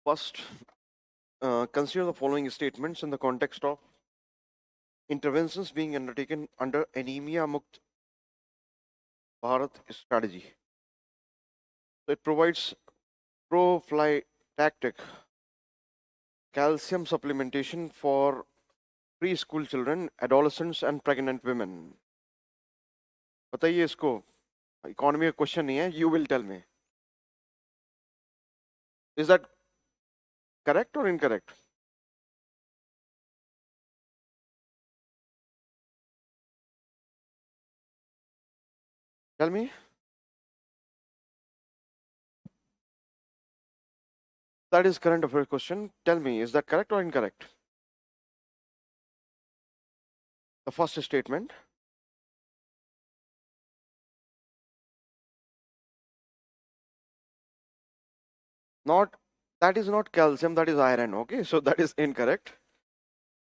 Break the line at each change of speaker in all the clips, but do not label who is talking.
First, consider the following statements in the context of interventions being undertaken under Anemia Mukt Bharat strategy. So it provides prophylactic calcium supplementation for preschool children, adolescents, and pregnant women. बताइए इसको economy का question नहीं है you will tell me is that correct और incorrect tell me that is current affairs question tell me is that correct or incorrect the first statement not that is not calcium that is iron okay so that is incorrect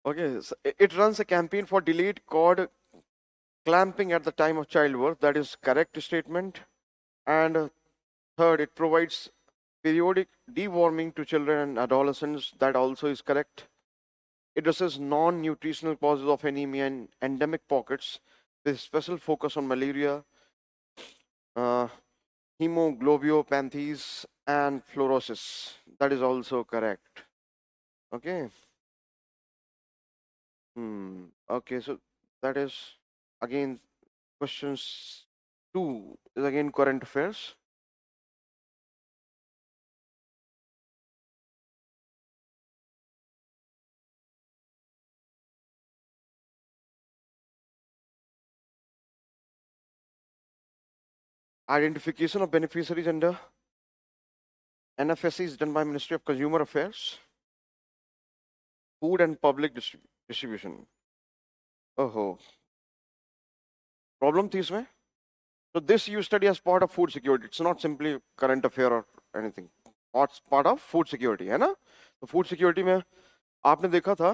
okay so it runs a campaign for delayed cord clamping at the time of childbirth that is correct statement and third it provides periodic deworming to children and adolescents that also is correct it addresses non-nutritional causes of anemia in endemic pockets with special focus on malaria uh, hemoglobinopathies and fluorosis. That is also correct. Okay. Okay, so that is again questions 2 is again current affairs. Identification of beneficiaries under NFSC is done by Ministry of Consumer Affairs, Food and Public Distribution. Oh, problem थी इसमें? So this you study as part of food security. It's not simply current affair or anything. It's part of food security, है ना? तो food security में आपने देखा था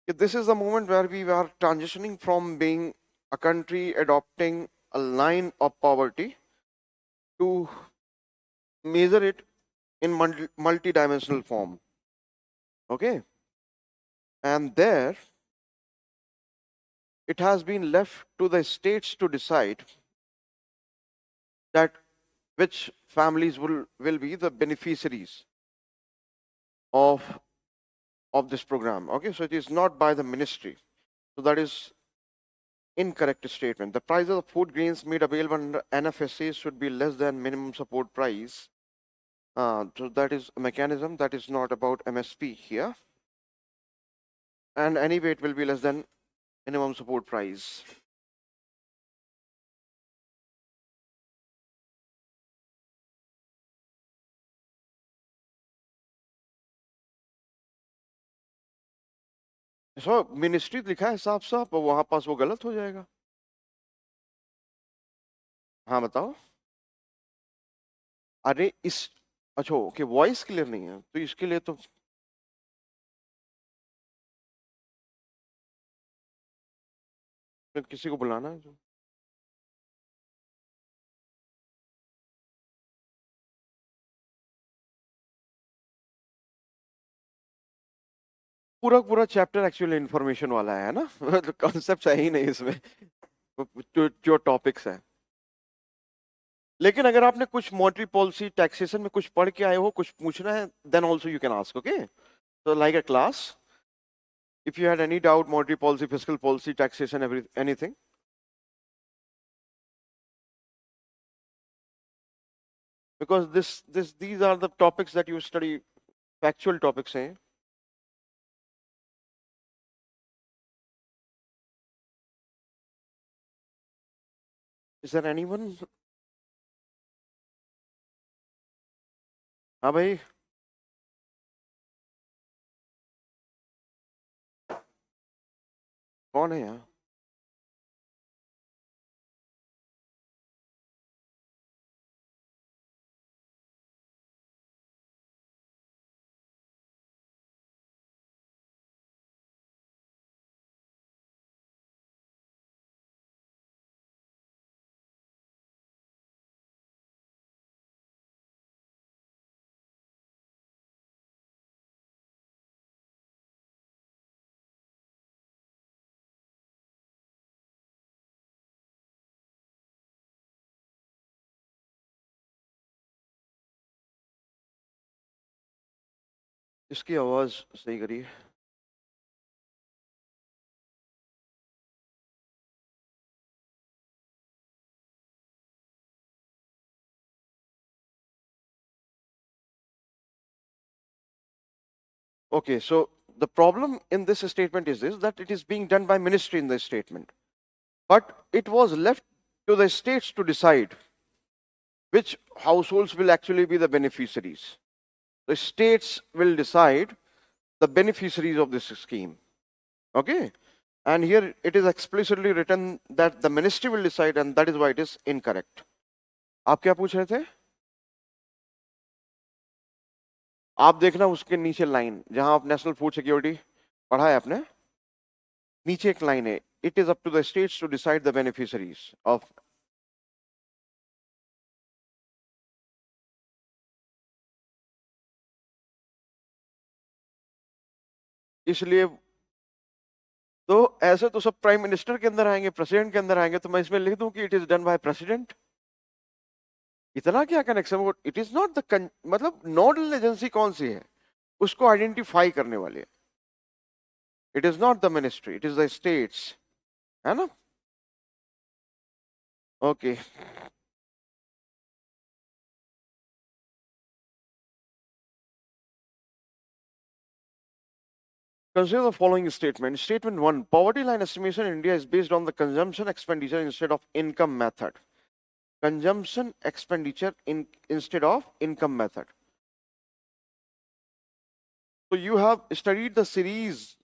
कि this is the moment where we are transitioning from being a country adopting a line of poverty to measure it in multi-dimensional form. Okay, and there it has been left to the states to decide that which families will be the beneficiaries of this program. Okay, so it is not by the ministry. So that is incorrect statement. The price of food grains made available under NFSA should be less than minimum support price. So that is a mechanism that is not about MSP here. And anyway, it will be less than minimum support price. So ministry लिखा है साफ साफ वहां पास वो गलत हो जाएगा हाँ बताओ अरे इस अच्छा ओके वॉइस क्लियर नहीं है तो इसके लिए तो फिर किसी को बुलाना है जो पूरा पूरा चैप्टर एक्चुअली इंफॉर्मेशन वाला है ना कॉन्सेप्ट है ही नहीं इसमें जो टॉपिक्स है लेकिन अगर आपने कुछ मॉनेटरी पॉलिसी टैक्सेशन में कुछ पढ़ के आए हो कुछ पूछना है then also you can ask okay so like a class if you had any doubt monetary policy fiscal policy taxation anything because these are the topics that you study factual topics हैं is there anyone हाँ भाई कौन है यहाँ इसकी आवाज सही करिए. Okay, so the problem in this statement is this, that it is being done by ministry in this statement, but it was left to the states to decide which households will actually be the beneficiaries. The states will decide the beneficiaries of this scheme. Okay, and here it is explicitly written that the ministry will decide, and that is why it is incorrect. आप क्या पूछ रहे थे? आप देखना उसके नीचे line जहां आप नेशनल फूड सिक्योरिटी पढ़ा है आपने, नीचे एक लाइन है, it is up to the states to decide the beneficiaries of. इसलिए तो ऐसे तो सब प्राइम मिनिस्टर के अंदर आएंगे, प्रेसिडेंट के अंदर आएंगे, तो मैं इसमें लिख दूं कि it is done by president. इतना क्या connection? It is not the, मतलब नोडल एजेंसी कौन सी है उसको आइडेंटिफाई करने वाले. It is not the ministry, it is the states, है ना? Okay. Consider the following statement. Statement 1. Poverty line estimation in India is based on the consumption expenditure instead of income method. Consumption expenditure instead of income method. So you have studied the series,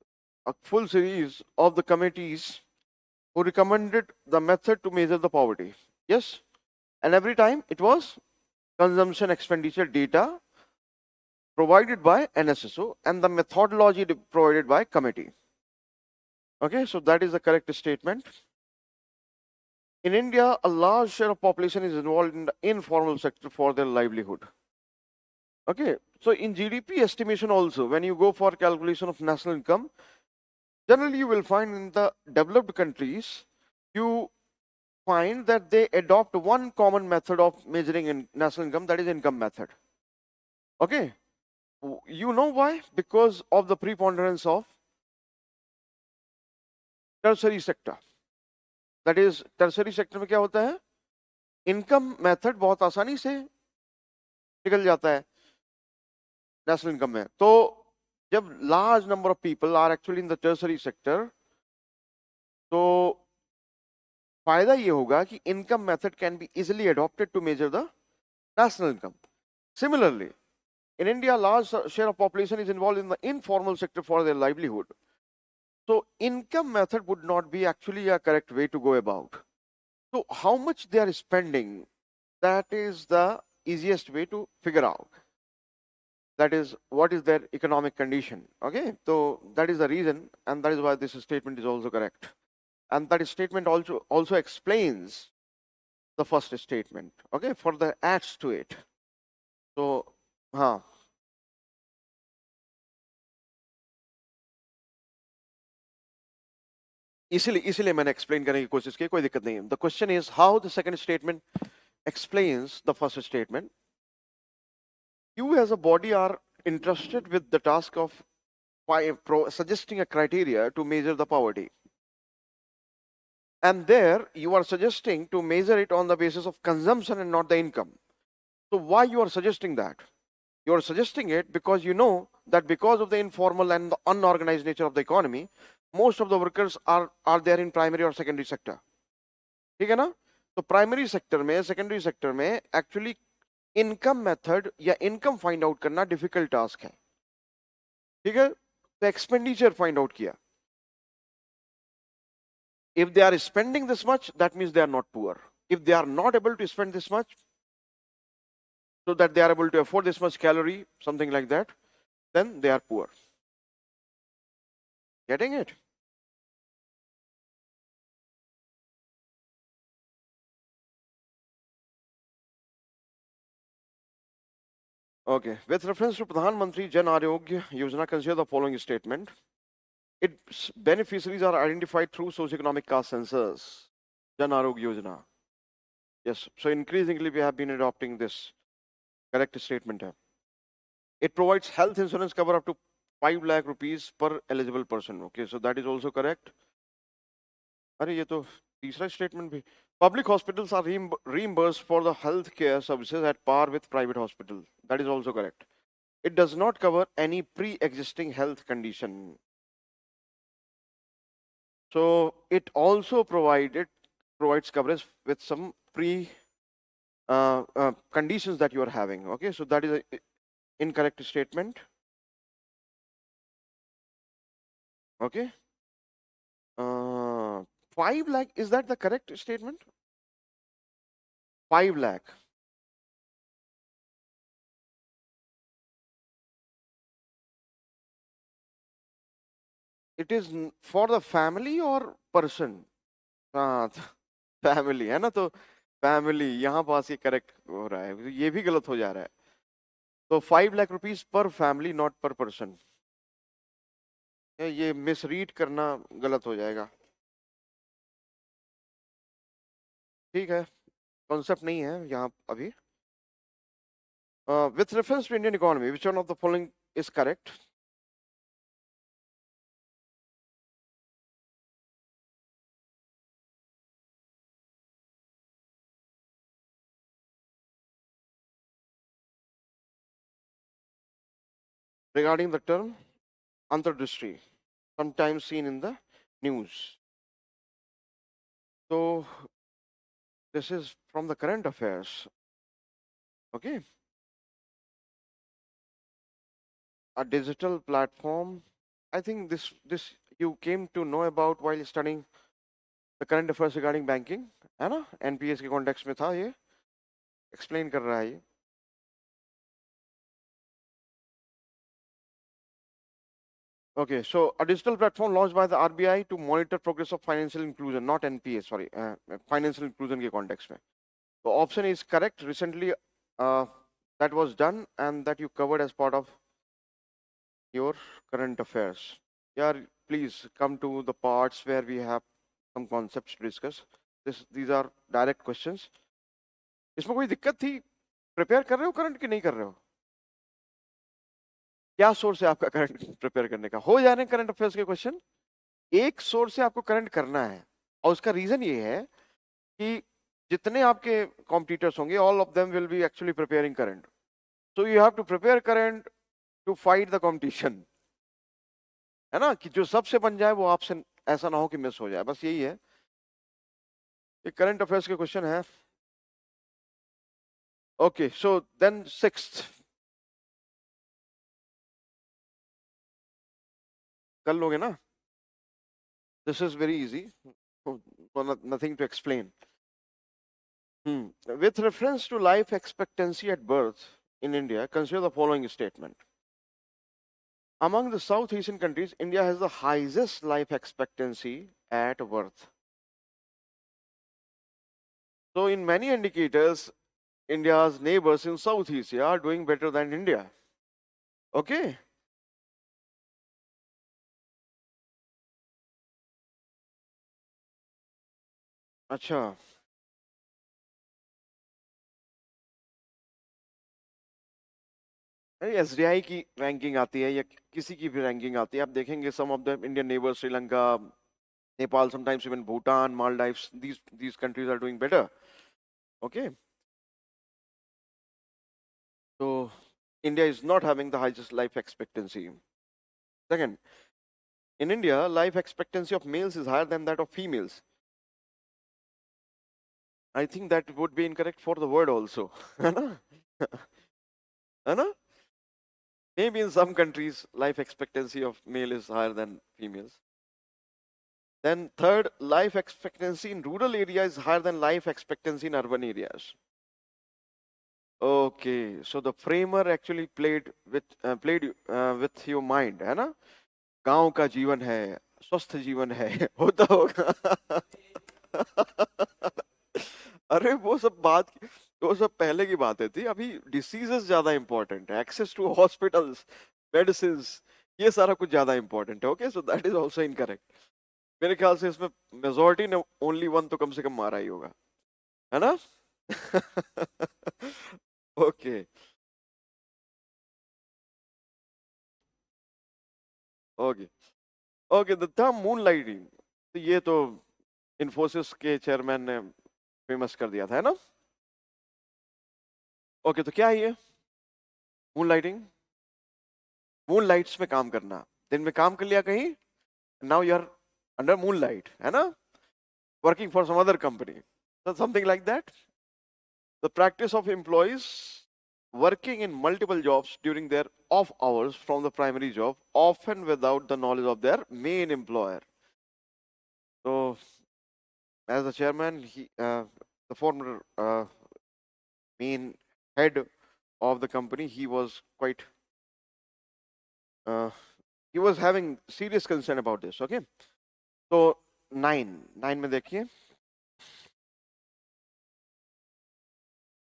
a full series of the committees who recommended the method to measure the poverty. Yes? And every time it was consumption expenditure data provided by NSSO and the methodology provided by committee. Okay, so that is the correct statement. In India, a large share of population is involved in the informal sector for their livelihood. Okay, so in GDP estimation also, when you go for calculation of national income, generally you will find in the developed countries, you find that they adopt one common method of measuring in national income, that is income method. Okay, you know why? Because of the preponderance of tertiary sector. That is, tertiary sector में क्या होता है? Income method बहुत आसानी से निकल जाता है नेशनल इनकम में. तो जब large number of people are actually in the tertiary sector, तो फायदा ये होगा कि income method can be easily adopted to measure the national income. Similarly, in India, large share of population is involved in the informal sector for their livelihood. So income method would not be actually a correct way to go about. So how much they are spending, that is the easiest way to figure out. That is, what is their economic condition. Okay, so that is the reason, and that is why this statement is also correct. And that statement also explains the first statement. Okay, for the adds to it. So, हाँ, इसीलिए मैंने explain करने की कोशिश की, कोई दिक्कत नहीं है. The question is how the second statement explains the first statement. You as a body are interested with the task of suggesting a criteria to measure the poverty. And there you are suggesting to measure it on the basis of consumption and not the income. So why you are suggesting that? You are suggesting it because you know that because of the informal and the unorganized nature of the economy, most of the workers are there in primary or secondary sector. ठीक है ना? तो primary sector में, secondary sector में actually income method या income find out करना difficult task है. ठीक है, तो एक्सपेंडिचर फाइंड आउट किया. If they are spending this much, that means they are not poor. If they are not able to spend this much, so that they are able to afford this much calorie, something like that, then they are poor. Getting it? Okay. With reference to Pradhan Mantri Jan Arogya Yojana, consider the following statement. Its beneficiaries are identified through socioeconomic caste census. Jan Arogya Yojana. Yes. So increasingly we have been adopting this. Correct statement. It provides health insurance cover up to 5 lakh rupees per eligible person. Okay, so that is also correct. अरे ये तो तीसरा statement भी. Public hospitals are reimbursed for the health care services at par with private hospital. That is also correct. It does not cover any pre-existing health condition. So it also provides coverage with some conditions that you are having. Okay, so that is a incorrect statement. Okay. 5 lakh, is that the correct statement? 5 lakh. It is for the family or person? हाँ, family है ना, तो family यहाँ पास ये correct हो रहा है, ये भी गलत हो जा रहा है. तो 5 लाख रुपीस पर फैमिली, नॉट पर पर्सन. ये मिसरीड करना गलत हो जाएगा. ठीक है, कॉन्सेप्ट नहीं है यहाँ अभी. With reference to Indian economy, which one of the following is correct? Regarding the term antardrishti, sometimes seen in the news. So this is from the current affairs. Okay. A digital platform. I think this you came to know about while studying the current affairs regarding banking, है ना? NPS के context में था ये. Explain कर रहा है ये. Okay, so a digital platform launched by the RBI to monitor progress of financial inclusion, not NPS, sorry, financial inclusion के context में. So option is correct. Recently, that was done and that you covered as part of your current affairs. Yeah, please come to the parts where we have some concepts to discuss. These are direct questions. इसमें कोई दिक्कत थी? Prepare कर रहे हो current की नहीं कर रहे हो? क्या सोर्स है आपका करंट प्रिपेयर करने का? हो जा रहे हैं करंट अफेयर्स के क्वेश्चन. एक सोर्स से आपको करंट करना है और उसका रीजन ये है कि जितने आपके कॉम्पिटिटर्स होंगे, all of them will be actually preparing current. So you have to prepare current to fight the competition, है ना, कि जो सबसे बन जाए वो आपसे ऐसा ना हो कि मिस हो जाए. बस यही है. ये करंट अफेयर्स के क्वेश्चन है. ओके, सो देन सिक्स्थ कर लोगे ना? This is very easy, nothing to explain. With reference to life expectancy at birth in India, consider the following statement. Among the South Asian countries, India has the highest life expectancy at birth. So, in many indicators, India's neighbors in South Asia are doing better than India. Okay? अच्छा. SDI की ranking आती है या किसी की भी ranking आती है, आप देखेंगे some of the Indian neighbours, Sri Lanka, Nepal, sometimes even Bhutan, Maldives, these countries are doing better. Okay? So India is not having the highest life expectancy. Second, in India, life expectancy of males is higher than that of females. I think that would be incorrect for the word also. है ना? है ना? Maybe in some countries, life expectancy of male is higher than females. Then third, life expectancy in rural areas is higher than life expectancy in urban areas. Okay, so the framer actually played with your mind, है ना? गांव का जीवन है, स्वस्थ जीवन है, होता होगा. अरे वो सब पहले की बातें थी. अभी डिसीजेस ज्यादा इंपॉर्टेंट है, एक्सेस टू हॉस्पिटल्स, मेडिसिन, ये सारा कुछ ज्यादा इंपॉर्टेंट है. Okay, so that is also incorrect. मेरे ख्याल से इसमें मेजोरिटी ने ओनली वन तो कम से कम मारा ही होगा, है ना? Okay. Okay okay, the term moonlighting, तो ये तो इन्फोसिस के चेयरमैन ने फेमस कर दिया था, है ना? ओके, तो क्या है ये मूनलाइटिंग? मूनलाइट्स में काम करना, दिन में काम कर लिया कहीं, now you are under moonlight, है ना? Working for some other company, so something like that. The practice of employees working in multiple jobs during their off hours from the primary job, often without the knowledge of their main employer. So, as the chairman, the former main head of the company, he was quite, uh, he was having serious concern about this. Okay, so nine में देखिए.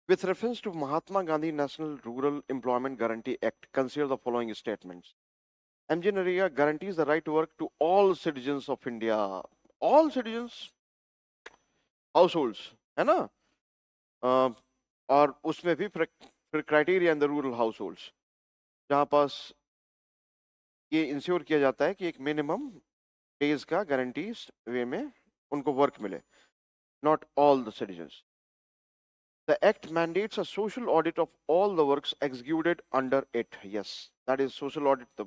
With reference to Mahatma Gandhi National Rural Employment Guarantee Act, consider the following statements. MG Narega guarantees the right to work to all citizens of India. All citizens, households, है ना? अ, और उसमें भी फिर criteria in the rural households, जहाँ पास ये ensure किया जाता है कि एक मिनिमम डेज का गारंटी वे में उनको वर्क मिले. Not all the citizens. The Act mandates a social audit of all the works executed under it. Yes, that is social audit. The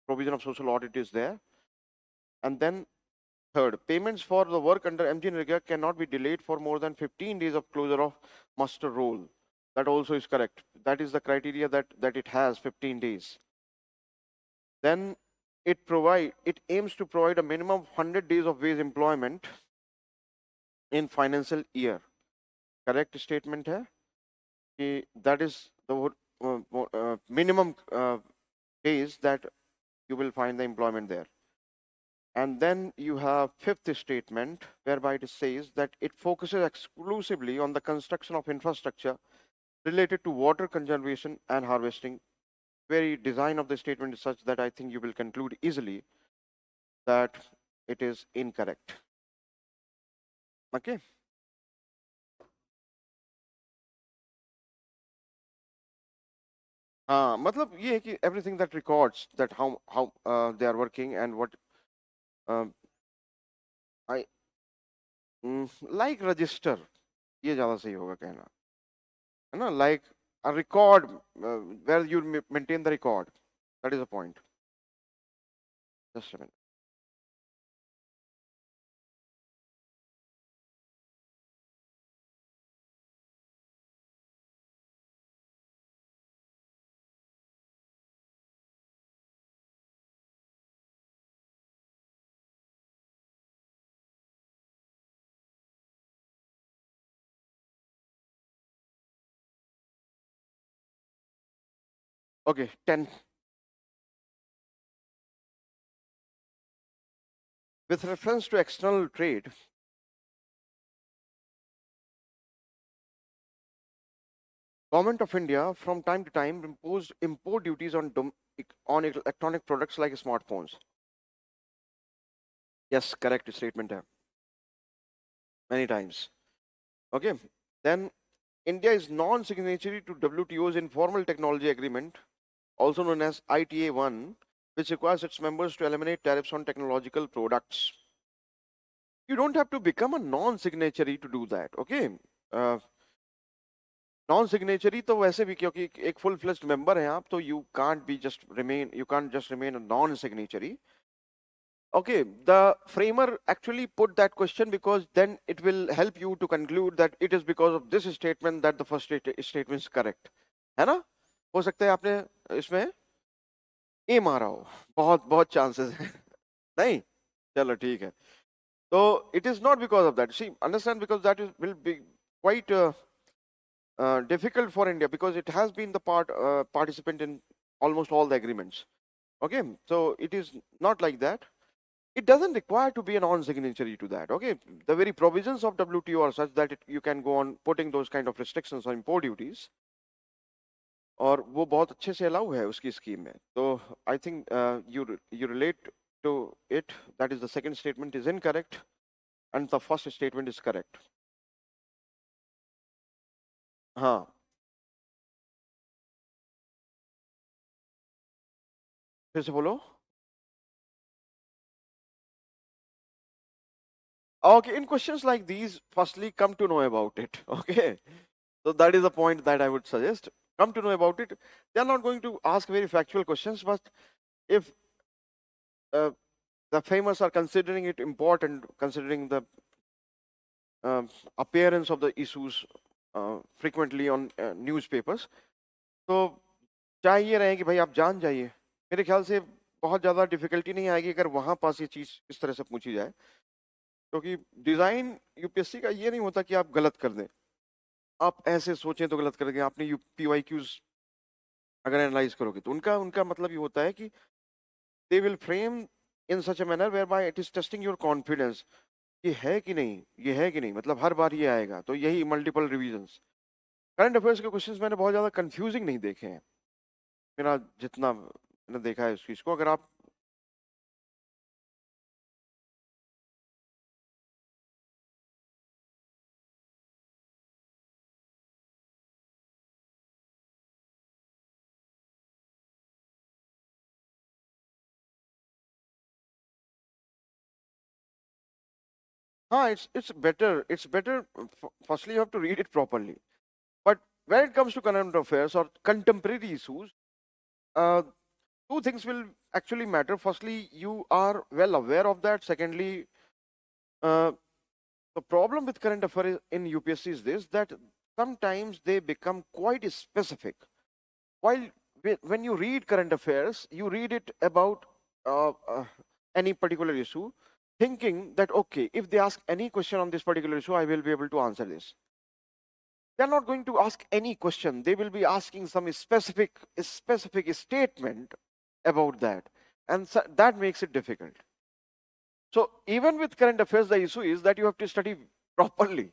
provision of social audit is there. And then third, payments for the work under MG Narega cannot be delayed for more than 15 days of closure of muster roll. That also is correct. That is the criteria that it has, 15 days. Then it aims to provide a minimum of 100 days of wage employment in financial year. Correct statement hai कि that is the minimum days that you will find the employment there. And then you have fifth statement whereby it says that it focuses exclusively on the construction of infrastructure related to water conservation and harvesting. Very design of the statement is such that I think you will conclude easily that it is incorrect. Okay. हाँ, मतलब ये है कि everything that records that how they are working and what uh, I like register, ये ज़्यादा सही होगा कहना, है ना? Like a record where you maintain the record. That is the point. Just a minute. Okay, 10. With reference to external trade, Government of India from time to time imposed import duties on on electronic products like smartphones. Yes, correct statement hai. Many times. Okay. Then India is non-signatory to WTO's informal technology agreement, also known as ITA-1, which requires its members to eliminate tariffs on technological products. You don't have to become a non-signatory to do that. Okay. Non signatory तो वैसे भी, क्योंकि एक full fledged member हैं आप, तो you can't just remain a non signatory. Okay, the framer actually put that question because then it will help you to conclude that it is because of this statement that the first statement is correct, है ना? हो सकता है आपने इसमें ए मारा हो, बहुत बहुत चांसेस हैं. नहीं, चलो ठीक है. तो it is not because of that. See, understand, because that is will be quite difficult for India because it has been the participant in almost all the agreements. Okay, so it is not like that. It doesn't require to be a non-signatory to that. Okay, the very provisions of WTO are such that you can go on putting those kind of restrictions on import duties, और वो बहुत अच्छे से allow है उसकी scheme में. तो I think you relate to it, that is the second statement is incorrect and the first statement is correct. हाँ, फिर से बोलो. Okay, in questions like these, firstly, come to know about it. Okay, so that is the point that I would suggest. Come to know about it. They are not going to ask very factual questions, but if uh, the famous are considering it important, considering the uh, appearance of the issues frequently on newspapers, तो चाहिए रहे कि भाई आप जान जाइए. मेरे ख्याल से बहुत ज़्यादा डिफिकल्टी नहीं आएगी अगर वहाँ पास ये चीज़ इस तरह से पूछी जाए, क्योंकि डिज़ाइन यूपीएससी का ये नहीं होता कि आप गलत कर दें. आप ऐसे सोचें तो गलत कर देंगे. आपने यू पीवाईक्यूज अगर एनालाइज करोगे तो उनका उनका मतलब ये होता है कि they will frame in such a manner whereby it is testing your confidence. ये है कि नहीं, ये है कि नहीं, मतलब हर बार ये आएगा. तो यही मल्टीपल रिवीजन्स. करंट अफेयर्स के क्वेश्चंस मैंने बहुत ज़्यादा कंफ्यूजिंग नहीं देखे हैं. मेरा जितना मैंने देखा है इस चीज़ को, अगर आप हाँ, it's better. Firstly, you have to read it properly. But when it comes to current affairs or contemporary issues, uh, two things will actually matter. Firstly, you are well aware of that. Secondly, uh, the problem with current affairs in UPSC is this, that sometimes they become quite specific. While when you read current affairs, you read it about any particular issue, thinking that okay, if they ask any question on this particular issue, I will be able to answer this. They're not going to ask any question. They will be asking some specific statement about that, and so that makes it difficult. So even with current affairs, the issue is that you have to study properly.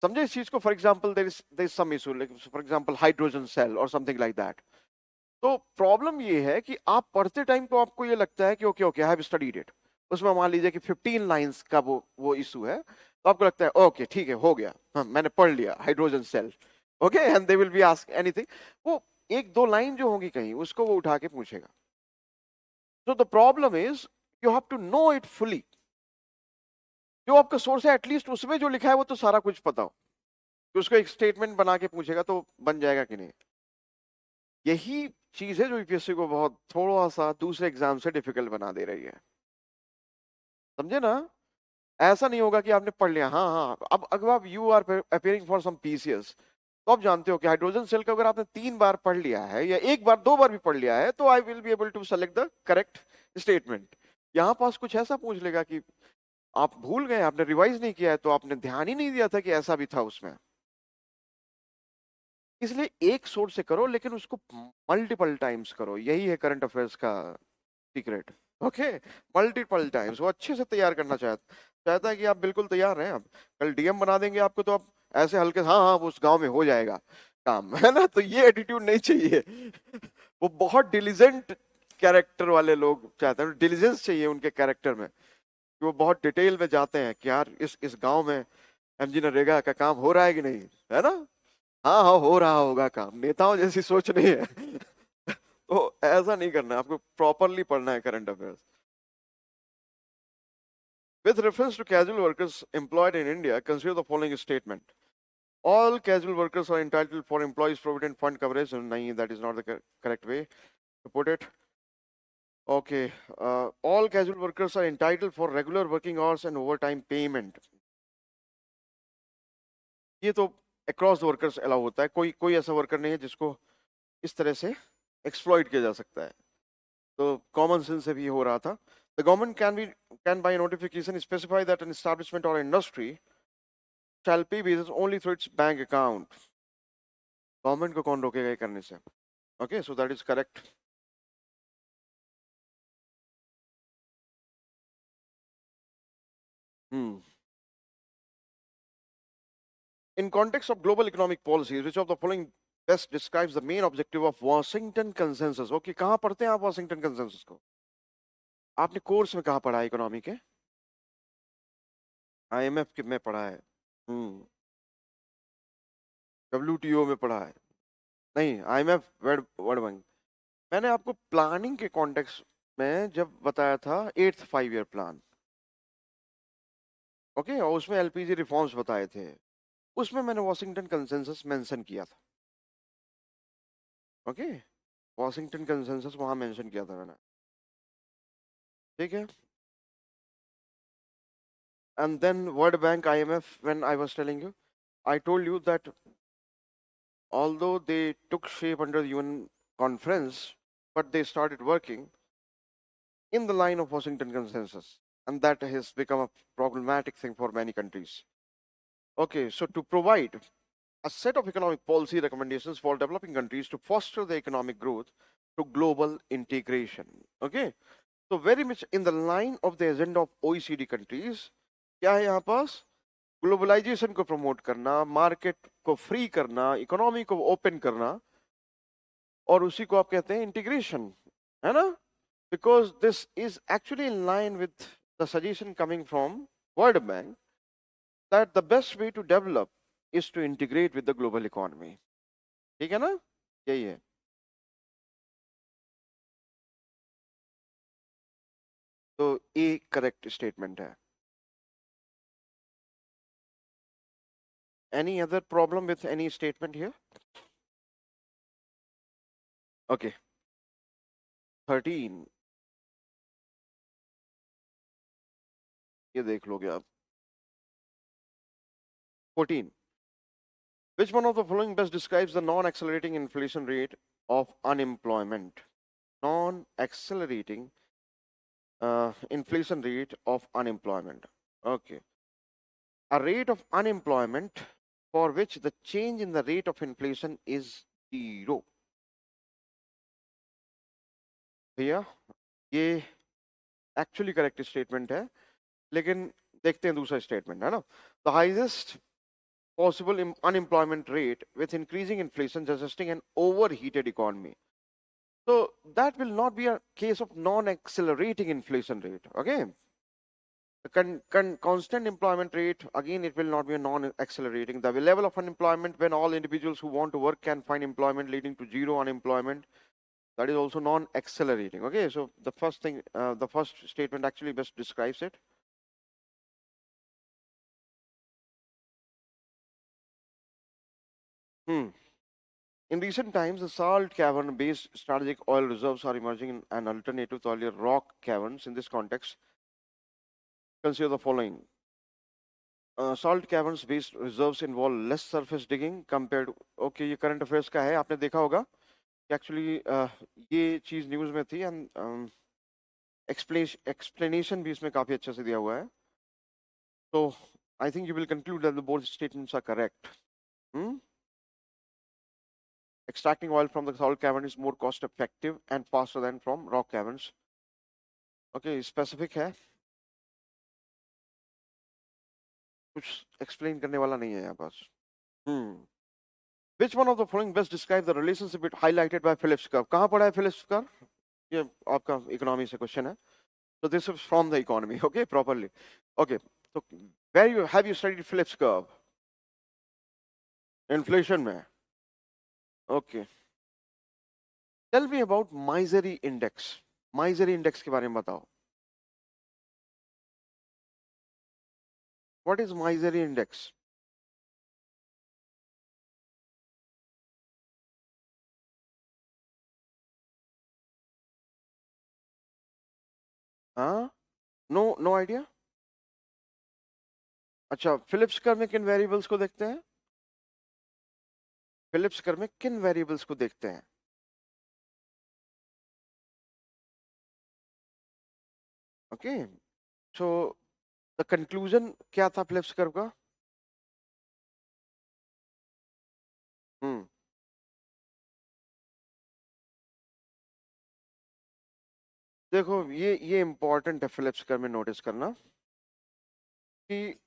समझे इस चीज को. For example there is some issue, like for example hydrogen cell और something like that. तो problem ये है कि आप पढ़ते टाइम तो आपको ये लगता है कि okay okay I have studied it. उसमें मान लीजिए कि 15 लाइंस का वो इशू है, तो आपको लगता है ओके ठीक है हो गया, हाँ मैंने पढ़ लिया hydrogen cell. Okay, and they will be ask anything. वो एक दो लाइन जो होगी कहीं, उसको वो उठा के पूछेगा. So the problem is you have to know it fully. जो आपका सोर्स है एटलीस्ट उसमें जो लिखा है वो तो सारा कुछ पता हो. तो उसको एक स्टेटमेंट बना के पूछेगा तो बन जाएगा कि नहीं. यही चीज है जो यूपीएससी को बहुत थोड़ा सा दूसरे एग्जाम से डिफिकल्ट बना दे रही है. समझे ना. ऐसा नहीं होगा कि आपने पढ़ लिया, हाँ हाँ. अब अगर आप you are appearing for some PCS, तो आप जानते हो कि हाइड्रोजन सेल का अगर आपने 3 बार पढ़ लिया है या एक बार 2 बार भी पढ़ लिया है, तो I will be able to select the correct statement. यहाँ पास कुछ ऐसा पूछ लेगा कि आप भूल गए, आपने रिवाइज नहीं किया है, तो आपने ध्यान ही नहीं दिया था कि ऐसा भी था उसमें. इसलिए एक सोर्स से करो, लेकिन उसको मल्टीपल टाइम्स करो. यही है करंट अफेयर्स का सीक्रेट. Okay, multiple times. वो अच्छे से तैयार करना चाहता है कि आप बिल्कुल तैयार रहें. आप कल डीएम बना देंगे आपको, तो आप ऐसे हल्के हाँ हाँ उस गांव में हो जाएगा काम, है ना. तो ये एटीट्यूड नहीं चाहिए. वो बहुत डिलीजेंट कैरेक्टर वाले लोग चाहते हैं. डिलीजेंस चाहिए उनके कैरेक्टर में, कि वो बहुत डिटेल में जाते हैं कि यार इस गांव में एमजी नरेगा का काम हो रहा है कि नहीं, है ना. हाँ हाँ हो रहा होगा काम. नेताओं जैसी सोच नहीं है. तो ऐसा नहीं करना है. आपको प्रॉपरली पढ़ना है current affairs. With reference to casual workers employed in India, consider the following statement. All casual workers are entitled for employees provident fund coverage. No, that is not the correct way to put it. Okay, all casual workers are entitled for regular working hours and overtime payment. ये तो across the workers allow होता है. कोई ऐसा worker नहीं है जिसको इस तरह से एक्सप्लॉइट किया जा सकता है. तो कॉमन सेंस से भी हो रहा था. The government can by notification specify that an establishment or industry shall pay wages only through its bank account. Government को कौन रोकेगा ये करने से. Okay, so that is correct. In context of global economic policies, which of the following best describes the main objective of Washington Consensus? Okay, कहाँ पढ़ते हैं आप Washington Consensus को. आपने कोर्स में कहाँ पढ़ा है इकोनॉमी के. आईएमएफ में पढ़ा है. डब्ल्यूटीओ में पढ़ा है. नहीं, आईएमएफ वर्ल्ड बैंक. मैंने आपको प्लानिंग के कॉन्टेक्स्ट में जब बताया था 8th 5 year प्लान. ओके, और उसमें एलपीजी रिफॉर्म्स बताए थे, उसमें मैंने वॉशिंगटन कंसेंसस मेंशन किया था। ओके, वॉशिंगटन कंसेंसस वहां मेंशन किया था मैंने, ठीक है। And then World Bank, IMF, when I was telling you, I told you that although they took shape under the UN conference, but they started working in the line of Washington consensus. And that has become a problematic thing for many countries. Okay, so to provide a set of economic policy recommendations for developing countries to foster the economic growth to global integration. Okay, so very much in the line of the agenda of OECD countries, क्या है यहाँ पास, globalisation को promote करना, market को free करना, economy को open करना, और उसी को आप कहते हैं इंटीग्रेशन, है ना? Because this is actually in line with the suggestion coming from World Bank that the best way to develop is to integrate with the global economy. ठीक है ना, यही है। तो ये करेक्ट स्टेटमेंट है। Any other problem with any statement here? Okay, 13 ये देख लोगे आप। 14, which one of the following best describes the non-accelerating inflation rate of unemployment? Non-accelerating inflation rate of unemployment. Okay. A rate of unemployment for which the change in the rate of inflation is 0. भैया ये actually correct statement है, लेकिन देखते हैं दूसरा statement, है ना? The highest possible unemployment rate with increasing inflation suggesting an overheated economy. So that will not be a case of non-accelerating inflation rate. Okay. Constant employment rate, again, it will not be a non-accelerating. The level of unemployment when all individuals who want to work can find employment leading to zero unemployment, that is also non-accelerating. Okay, so the first thing, the first statement actually best describes it. In recent times, the salt cavern-based strategic oil reserves are emerging in an alternative to earlier rock caverns. In this context, consider the following. Salt caverns based reserves involve less surface digging compared to, okay, ये current affairs का है, आपने देखा होगा कि actually ये चीज news में थी, एंड explanation भी इसमें काफी अच्छे से दिया हुआ है. So I think you will conclude that the both statements are correct. Extracting oil from the salt cavern is more cost effective and faster than from rock caverns. Okay, specific है, कुछ explain करने वाला नहीं है यहाँ पास. Which one of the following best describe the relationship highlighted by Phillips curve? कहाँ पढ़ा है Phillips curve? ये आपका इकोनॉमी से क्वेश्चन है. So this is from the economy, okay, properly. Okay, so where you have you studied Phillips curve? Inflation में. Okay. Tell me about misery index. Misery index के बारे में बताओ. What is misery index? हाँ? No idea? अच्छा, Phillips curve में किन variables को देखते हैं? फिलिप्स कर्व में किन वेरिएबल्स को देखते हैं? ओके, सो द कंक्लूजन क्या था फिलिप्स कर्व का? हम्म देखो, ये इंपॉर्टेंट है फिलिप्स कर्व में नोटिस करना कि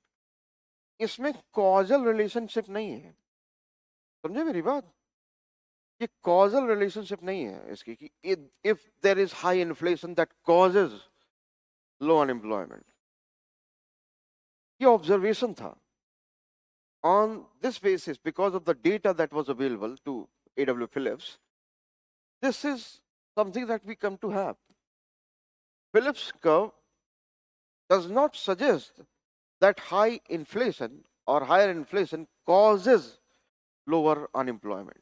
इसमें कॉजल रिलेशनशिप नहीं है. समझे मेरी बात? ये कॉजल रिलेशनशिप नहीं है इसकी कि if there is high inflation that causes low unemployment. ये ऑब्जर्वेशन था. On this basis, because of the data that was available to A.W. Phillips, this is something that we come to have. Phillips curve does not suggest that high inflation or higher inflation causes lower unemployment.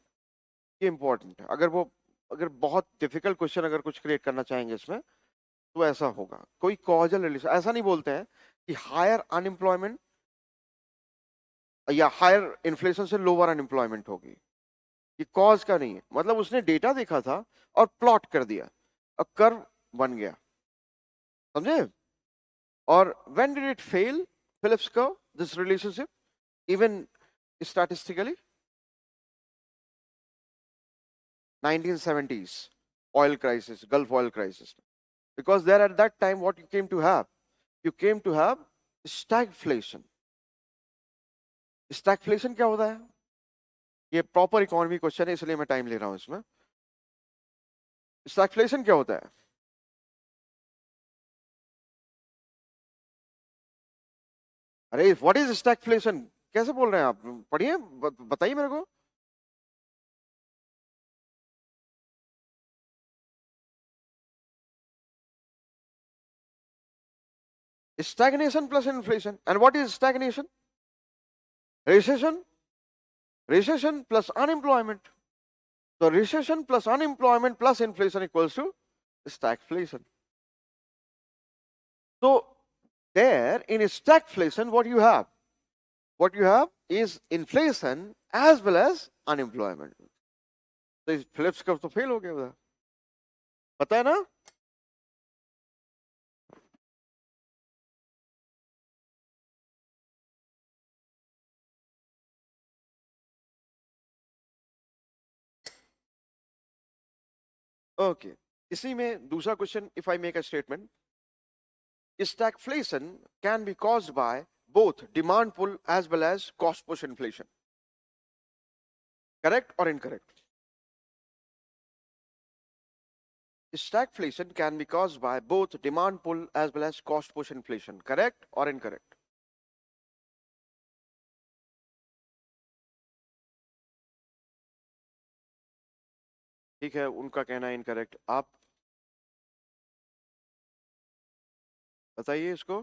ये important है. अगर बहुत difficult question अगर कुछ create करना चाहेंगे इसमें तो ऐसा होगा. कोई कॉजल रिलेशन ऐसा नहीं बोलते हैं कि हायर अनएम्प्लॉयमेंट या हायर इन्फ्लेशन से लोअर अनएम्प्लॉयमेंट होगी. ये कॉज का नहीं है. मतलब उसने डेटा देखा था और प्लॉट कर दिया, अ कर्व बन गया. समझे? और when did it fail, Phillips curve, this relationship, even statistically? 1970s oil crisis, Gulf oil crisis. Because there at that time what you came to have stagflation. Stagflation क्या होता है? ये प्रॉपर इकोनॉमी क्वेश्चन है इसलिए मैं time ले रहा हूं इसमें. स्टैगफ्लेशन क्या होता है? अरे व्हाट इज स्टैगफ्लेशन? कैसे बोल रहे हैं आप? पढ़िए, बताइए मेरे को. Stagnation plus inflation. And what is stagnation? Recession. Recession plus unemployment. So recession plus unemployment plus inflation equals to stagflation. So there in stagflation, what you have? What you have is inflation as well as unemployment. So इस Phillips curve तो fail हो गया उधर. पता है ना? Okay. इसी में दूसरा question, if I make a statement, stagflation can be caused by both demand pull as well as cost push inflation. Correct or incorrect? Stagflation can be caused by both demand pull as well as cost push inflation. Correct or incorrect? ठीक है, उनका कहना है incorrect. आप बताइए इसको.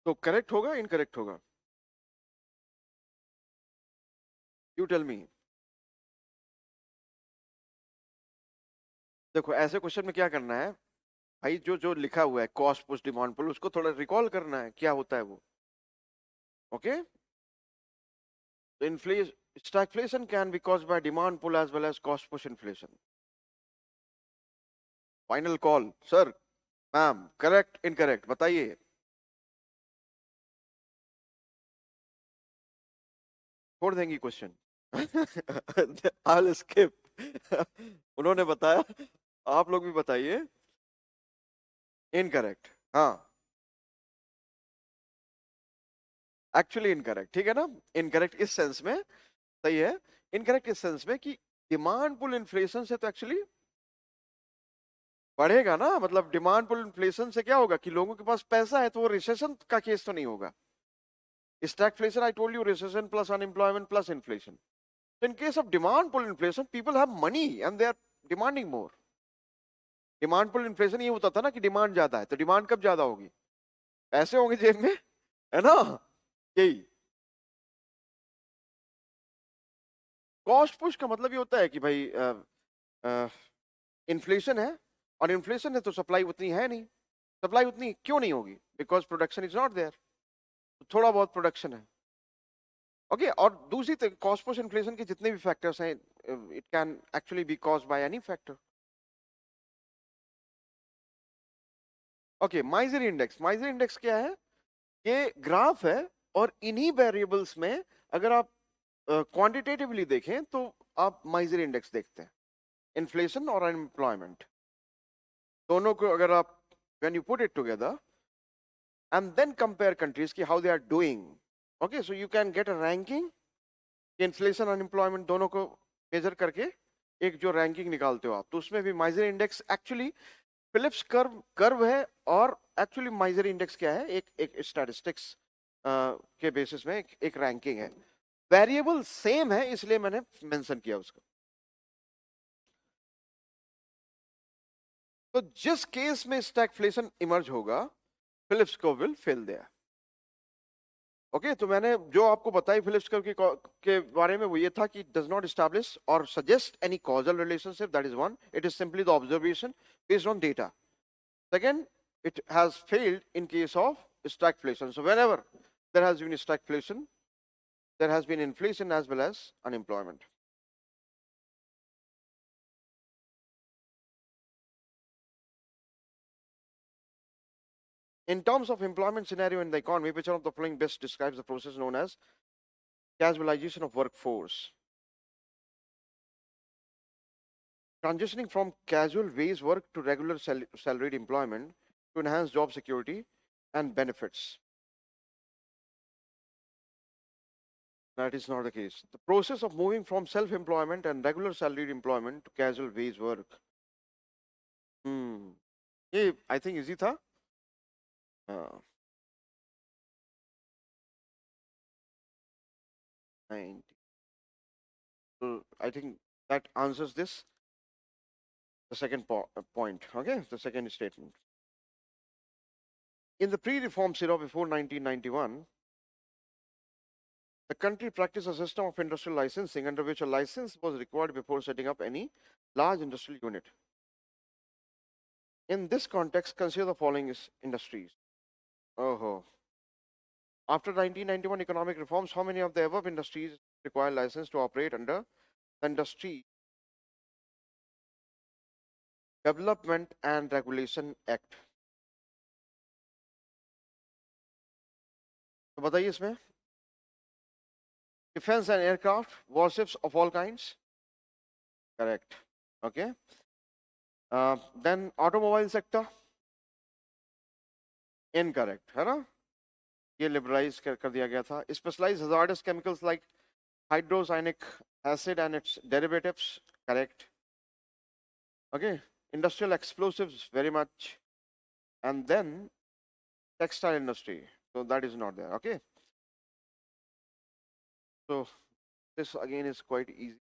तो correct होगा इनकरेक्ट होगा? You tell me. देखो ऐसे क्वेश्चन में क्या करना है भाई, जो जो लिखा हुआ है कॉस्ट पुश डिमांड पुल, उसको थोड़ा रिकॉल करना है क्या होता है वो. Okay. Inflation, stagflation can be caused by demand pull as well as cost push inflation. Final call, sir, ma'am, correct, incorrect, बताइए. छोड़ देंगी क्वेश्चन. I'll skip. उन्होंने बताया, आप लोग भी बताइए. इनकरेक्ट. हाँ, एक्चुअली इनकरेक्ट. ठीक है ना? इनकरेक्ट इस सेंस में, सही है. इनकरेक्ट इस सेंस में कि डिमांड पुल इन्फ्लेशन से तो एक्चुअली बढ़ेगा ना. मतलब डिमांड पुल इन्फ्लेशन से क्या होगा कि लोगों के पास पैसा है, तो वो रिसेशन का केस तो नहीं होगा. Stagflation, I told you, recession plus unemployment plus inflation. So in case of demand pull inflation, people have money and they are demanding more. Demand pull inflation ये होता था ना कि डिमांड ज्यादा है, तो डिमांड कब ज्यादा होगी? पैसे होंगे जेब में, है ना? यही. कॉस्ट पुश का मतलब ये होता है कि भाई इन्फ्लेशन है, और इन्फ्लेशन है तो सप्लाई उतनी है नहीं. सप्लाई उतनी क्यों नहीं होगी? Because production is not there. थोड़ा बहुत प्रोडक्शन है. ओके. और दूसरी कॉस्ट पुश इन्फ्लेशन के जितने भी फैक्टर्स हैं, it can actually B caused by any factor. Okay. Misery index. Misery index क्या है? ये ग्राफ है, और इन्हीं वेरिएबल्स में अगर आप क्वांटिटेटिवली देखें तो आप माइजरी इंडेक्स देखते हैं. इन्फ्लेशन और अनएम्प्लॉयमेंट दोनों को अगर आप when you put it together and then compare countries ki how they are doing. Okay, so you can get a ranking. Inflation unemployment दोनों को मेजर करके एक जो रैंकिंग निकालते हो आप, तो उसमें भी misery index actually Phillips curve है. और एक्चुअली माइजरी इंडेक्स क्या है? एक स्टैटिस्टिक्स के बेसिस में एक रैंकिंग है. वेरिएबल सेम है इसलिए मैंने मेंशन किया उसको। तो जिस केस में स्टैगफ्लेशन इमर्ज होगा, Phillips curve will fail there. Okay, तो मैंने जो आपको बताई फिलिप्स कर्व के बारे में वो ये था कि डज नॉट एस्टैब्लिश और suggest any causal relationship, that is one, it is simply the observation based on data. Second, it has failed in case of stagflation. So whenever there has been stagflation, there has been inflation as well as unemployment. In terms of employment scenario in the economy, which one of the following best describes the process known as casualization of workforce? Transitioning from casual wage work to regular salaried employment to enhance job security and benefits. That is not the case. The process of moving from self-employment and regular salaried employment to casual wage work. ये I think easy था. Uh, 90. So I think that answers this. The second point, okay, the second statement. In the pre-reform era before 1991, the country practiced a system of industrial licensing under which a license was required before setting up any large industrial unit. In this context, consider the following industries. Oh, after 1991 economic reforms, how many of the above industries require license to operate under the Industry Development and Regulation Act? तो बताइए इसमें, defense and aircraft, warships of all kinds. Correct. Okay. Then automobile sector. Incorrect. है ना? ये liberalize कर दिया गया था. Specialized hazardous chemicals like hydrocyanic acid and its derivatives. Correct. Okay. Industrial explosives, very much. And then textile industry. So that is not there. Okay. So this again is quite easy.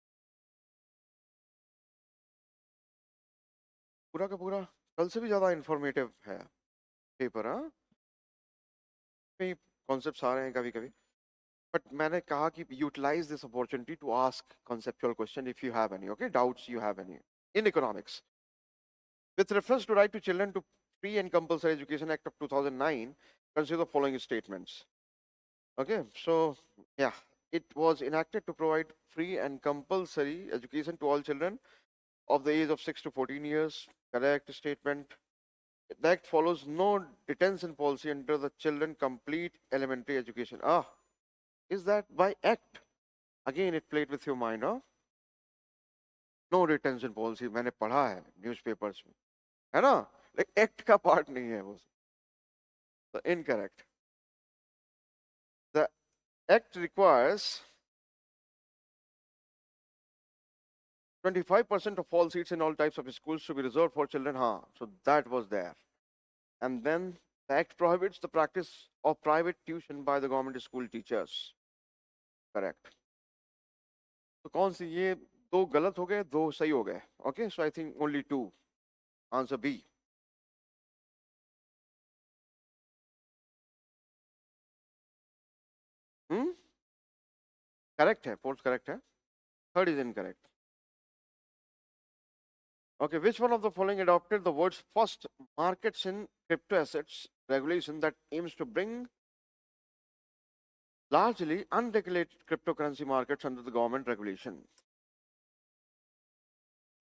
पूरा का पूरा कल से भी ज़्यादा informative है paper, हाँ? Concepts आ रहे हैं कभी कभी, बट मैंने कहा कि utilise this opportunity to ask conceptual question if you have any, okay, doubts you have any in economics. With reference to right to children to free and compulsory education act of 2009, consider the following statements. Okay, so yeah, it was enacted to provide free and compulsory education to all children of the age of 6 to 14 years. Correct statement. The act follows no detention policy until the children complete elementary education. Is that by act? Again, it played with your mind, huh? No retention policy. मैंने पढ़ा है newspapers में, है ना? Like act का part नहीं है वो. So incorrect. The act requires 25% of all seats in all types of schools to be reserved for children. हाँ, so that was there. And then the act prohibits the practice of private tuition by the government school teachers. Correct. तो कौन सी ये दो गलत हो गए, दो सही हो गए. Okay, so I think only two. Answer B. Correct है, fourth correct है. Third is incorrect. Okay, which one of the following adopted the words first markets in crypto assets regulation that aims to bring largely unregulated cryptocurrency markets under the government regulation?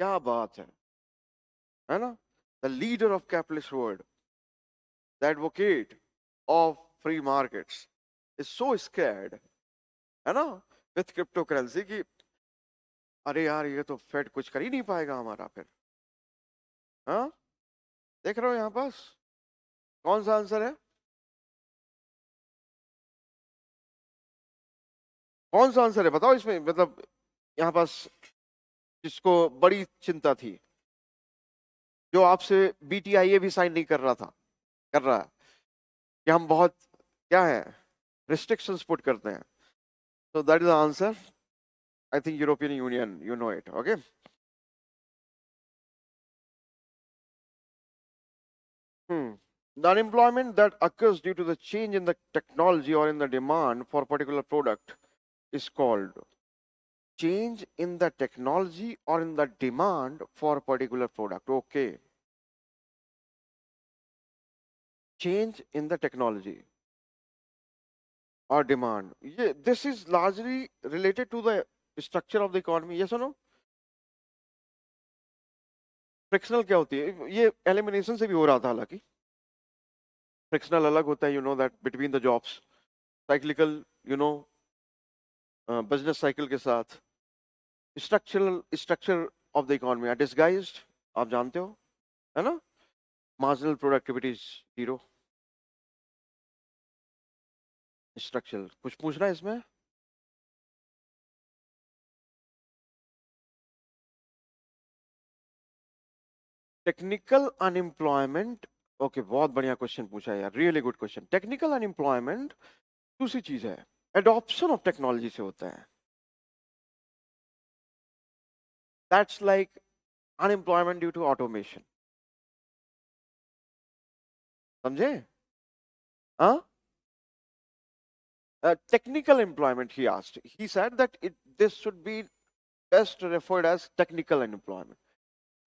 क्या बात है ना? The leader of capitalist world, the advocate of free markets, is so scared, है ना, with cryptocurrency कि अरे यार ये तो फेड कुछ कर ही नहीं पाएगा हमारा फिर. हाँ, देख रहे हो यहाँ पास कौन सा आंसर है? कौन सा आंसर है बताओ इसमें, मतलब यहाँ पास जिसको बड़ी चिंता थी, जो आपसे बीटीआईए भी साइन नहीं कर रहा था, कर रहा है कि हम बहुत क्या है रिस्ट्रिक्शंस पुट करते हैं. So that is the answer. I think European Union, you know it. Okay. Hmm. The unemployment that occurs due to the change in the technology or in the demand for a particular product is called change in the technology or in the demand for a particular product. Okay. Change in the technology or demand. Yeah, this is largely related to the structure of the economy. Yes or no? Frictional क्या होती है? ये elimination से भी हो रहा था हालांकि. फ्रिक्शनल अलग होता है, you know that, between the jobs. Cyclical, you know, business cycle के साथ. Structural structure of the economy are disguised. आप जानते हो, है ना? Marginal productivity zero. स्ट्रक्चरल कुछ पूछ रहा है इसमें? Technical unemployment. ओके, बहुत बढ़िया क्वेश्चन पूछा है यार, really good question. Technical unemployment दूसरी चीज है, एडॉप्शन ऑफ टेक्नोलॉजी से होता है. That's like unemployment due to automation. समझे? हाँ. Technical employment, he asked. He said that this should be best referred as technical unemployment.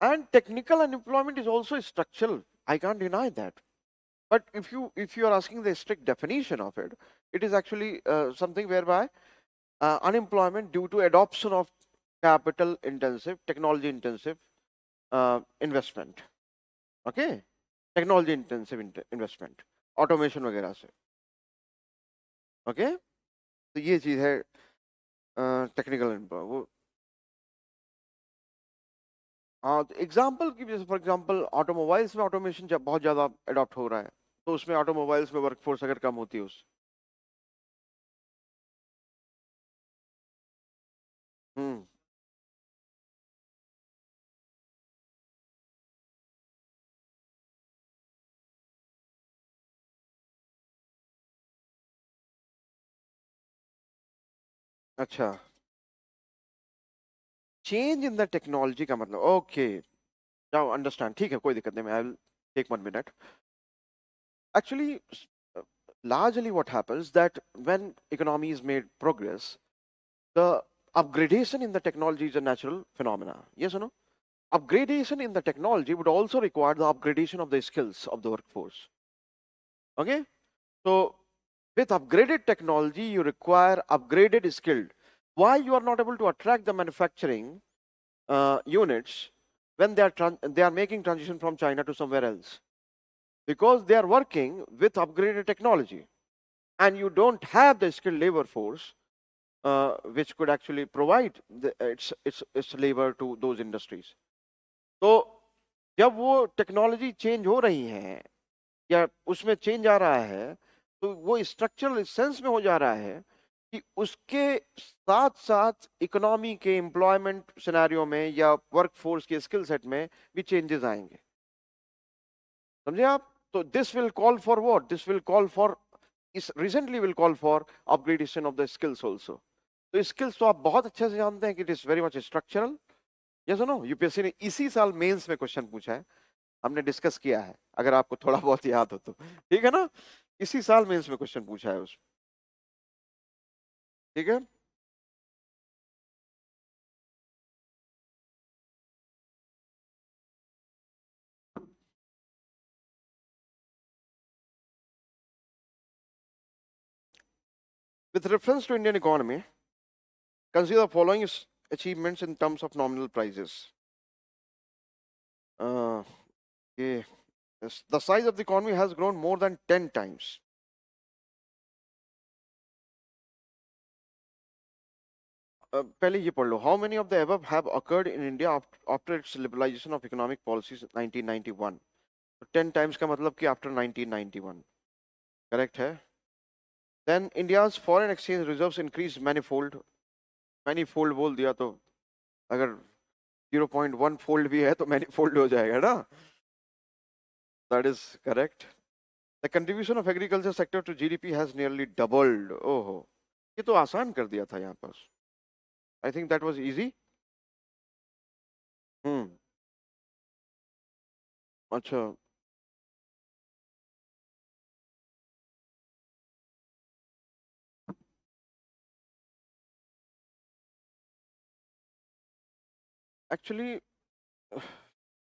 And technical unemployment is also structural. I can't deny that. But if you are asking the strict definition of it, it is actually something whereby unemployment due to adoption of capital intensive, technology intensive investment. Okay, technology intensive investment, automation वगैरह से. Okay, तो ये चीज है technical वो. हाँ, तो example की जैसे फॉर एग्जाम्पल ऑटोमोबाइल्स में ऑटोमेशन जब बहुत ज़्यादा अडॉप्ट हो रहा है, तो उसमें ऑटोमोबाइल्स में वर्कफोर्स अगर कम होती है उस. हम्म. अच्छा, चेंज इन द टेक्नोलॉजी का मतलब, ओके, नाउ अंडरस्टैंड. ठीक है, कोई दिक्कत नहीं, मैं I will take 1 minute. Actually, largely what happens that when economy is made progress, the upgradation in the technology is a natural phenomena. Yes or no? Upgradation in the technology would also require the upgradation of the skills of the workforce. Okay? So with upgraded technology, you require upgraded skilled. Why you are not able to attract the manufacturing units when they are making transition from China to somewhere else? Because they are working with upgraded technology, and you don't have the skilled labor force which could actually provide its labor to those industries. तो जब वो technology change हो रही है या उसमें change आ रहा है, तो वो स्ट्रक्चरल सेंस में हो जा रहा है कि उसके साथ साथ इकोनॉमी के एम्प्लॉयमेंट सिनेरियो में या वर्कफोर्स के स्किल सेट में भी चेंजेस आएंगे. समझे आप? तो this will call for what? This will call for, इस recently will call for upgradation of the skills also. तो स्किल्स तो आप बहुत अच्छे से जानते हैं कि it is very much structural. ये सुनो, यूपीएससी ने इसी साल मेंस में क्वेश्चन पूछा है, हमने डिस्कस किया है, अगर आपको थोड़ा बहुत याद हो तो. ठीक है ना? इसी साल मेंस में क्वेश्चन पूछा है उस. ठीक है. With reference to Indian economy, consider the following achievements in terms of nominal prices. Okay. Yes. The size of the economy has grown more than 10 times. पहले ये पढ़ लो. How many of the above have occurred in India after its liberalization of economic policies in 1991? तो 10 times का मतलब कि after 1991. Correct है. Then India's foreign exchange reserves increased manifold. Manifold बोल दिया तो अगर 0.1 fold भी है तो manifold हो जाएगा ना. That is correct. The contribution of agriculture sector to GDP has nearly doubled. Oh, ये तो आसान कर दिया था यहाँ पर। I think that was easy. Hmm. अच्छा। एक्चुअली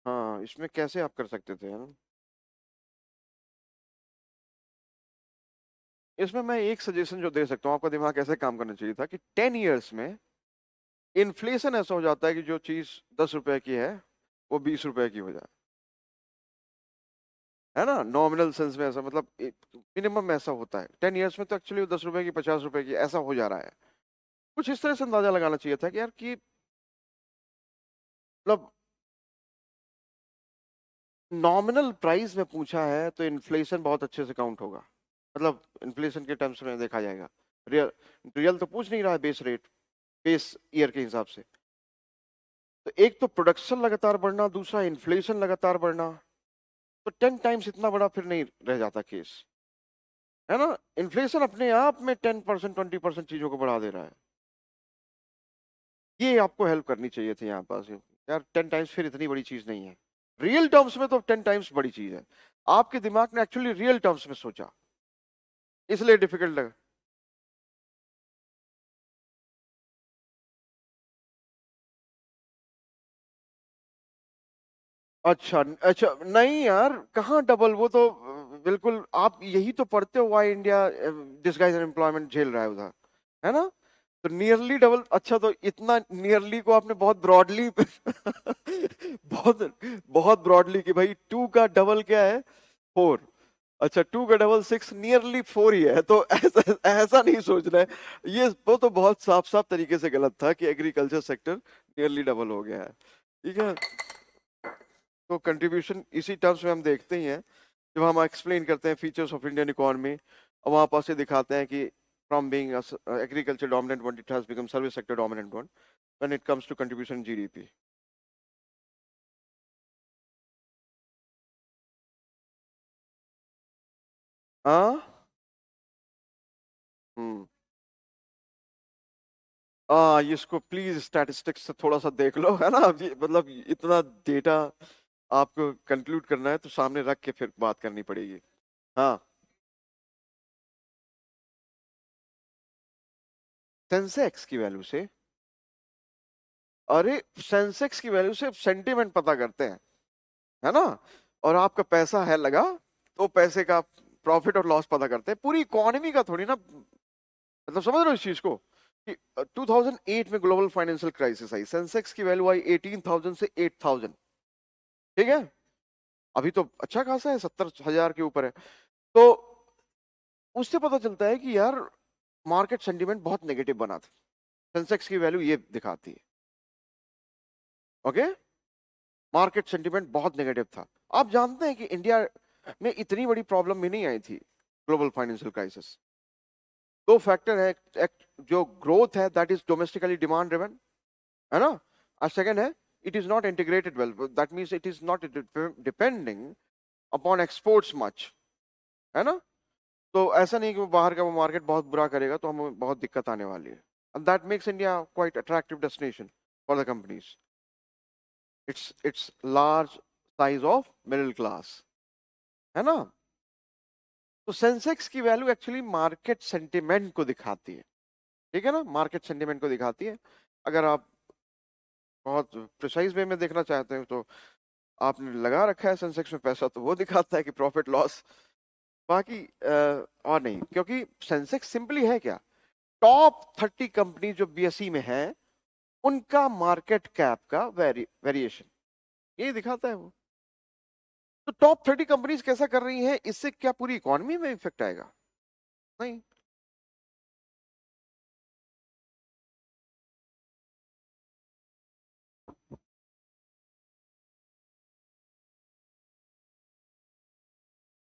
हाँ, इसमें कैसे आप कर सकते थे, है ना? इसमें मैं एक सजेशन जो दे सकता हूँ, आपका दिमाग ऐसे काम करना चाहिए था कि 10 ईयर्स में इन्फ्लेशन ऐसा हो जाता है कि जो चीज 10 रुपए की है वो 20 रुपए की हो जाए, है ना? नॉमिनल सेंस में ऐसा, मतलब मिनिमम ऐसा होता है 10 ईयर्स में, तो एक्चुअली 10 रुपए की 50 रुपए की ऐसा हो जा रहा है। कुछ इस तरह से अंदाजा लगाना चाहिए था कि यार कि मतलब नॉमिनल प्राइस में पूछा है तो इन्फ्लेशन बहुत अच्छे से काउंट होगा, मतलब इन्फ्लेशन के टर्म्स में देखा जाएगा। रियल रियल तो पूछ नहीं रहा है, बेस रेट, बेस ईयर के हिसाब से। तो एक तो प्रोडक्शन लगातार बढ़ना, दूसरा इन्फ्लेशन लगातार बढ़ना, तो 10 टाइम्स इतना बड़ा फिर नहीं रह जाता केस, है ना? इन्फ्लेशन अपने आप में 10% 20% चीजों को बढ़ा दे रहा है। ये आपको हेल्प करनी चाहिए थी यहाँ पास यार। 10 टाइम्स फिर इतनी बड़ी चीज नहीं है, रियल टर्म्स में तो 10 टाइम्स बड़ी चीज है। आपके दिमाग ने एक्चुअली रियल टर्म्स में सोचा, इसलिए डिफिकल्ट लगा। अच्छा अच्छा, नहीं यार, कहाँ डबल, वो तो बिल्कुल आप यही तो पढ़ते हो, वाई इंडिया डिसगाइज एम्प्लॉयमेंट झेल रहा है उधर, है ना? तो नियरली डबल, अच्छा तो इतना नियरली को आपने बहुत ब्रॉडली बहुत बहुत ब्रॉडली कि भाई 2 का डबल क्या है, 4। अच्छा, 2 का डबल 6, नियरली 4 ही है, तो ऐसा ऐसा नहीं सोचना है। ये वो तो बहुत साफ साफ तरीके से गलत था कि एग्रीकल्चर सेक्टर नियरली डबल हो गया है, ठीक है? तो कंट्रीब्यूशन इसी टर्म्स में हम देखते ही हैं, जब हम एक्सप्लेन करते हैं फीचर्स ऑफ इंडियन इकोनॉमी, और वहां पास से दिखाते हैं कि from being agriculture dominant one, it has become service sector dominant one when it comes to contribution GDP. हाँ। हम्म। इसको प्लीज स्टैटिस्टिक्स से थोड़ा सा देख लो, है ना? मतलब इतना डेटा आपको कंक्लूड करना है तो सामने रख के फिर बात करनी पड़ेगी। हाँ। सेंसेक्स की वैल्यू से? अरे, सेंसेक्स की वैल्यू से सेंटीमेंट पता करते हैं, है ना? और आपका पैसा है लगा, तो पैसे का प्रॉफिट और लॉस पता करते हैं, पूरी इकोनॉमी का थोड़ी ना। मतलब समझ रहे हो इस चीज को कि 2008 में ग्लोबल फाइनेंशियल क्राइसिस आई, सेंसेक्स की वैल्यू आई 18,000 से 8,000, ठीक है? अभी तो अच्छा खासा है, 70,000 के ऊपर है। तो उससे पता चलता है कि यार मार्केट सेंटीमेंट बहुत नेगेटिव बना था। सेंसेक्स की वैल्यू ये दिखाती है, ओके? मार्केट सेंटीमेंट बहुत नेगेटिव था। आप जानते हैं कि इंडिया में इतनी बड़ी प्रॉब्लम भी नहीं आई थी ग्लोबल फाइनेंशियल क्राइसिस। दो फैक्टर है, एक जो ग्रोथ है that is domestically demand driven, है ना? और सेकंड है, it is not integrated well, that means it is not depending upon exports much, है ना? तो ऐसा नहीं कि वो बाहर का वो मार्केट बहुत बुरा करेगा तो हमें बहुत दिक्कत आने वाली है। And that makes India quite attractive destination for the companies. It's large size of middle class, है ना? तो सेंसेक्स की वैल्यू एक्चुअली मार्केट सेंटिमेंट को दिखाती है, ठीक है ना? मार्केट सेंटिमेंट को दिखाती है। अगर आप बहुत प्रिसाइज वे में देखना चाहते हैं तो आपने लगा रखा है सेंसेक्स में पैसा, तो वो दिखाता है कि प्रॉफिट लॉस। बाकी और नहीं, क्योंकि सेंसेक्स सिंपली है क्या, टॉप 30 कंपनी जो बीएसई में है उनका मार्केट कैप का वेरिएशन ये दिखाता है वो। तो टॉप 30 कंपनीज कैसा कर रही हैं, इससे क्या पूरी इकोनॉमी में इफेक्ट आएगा? नहीं।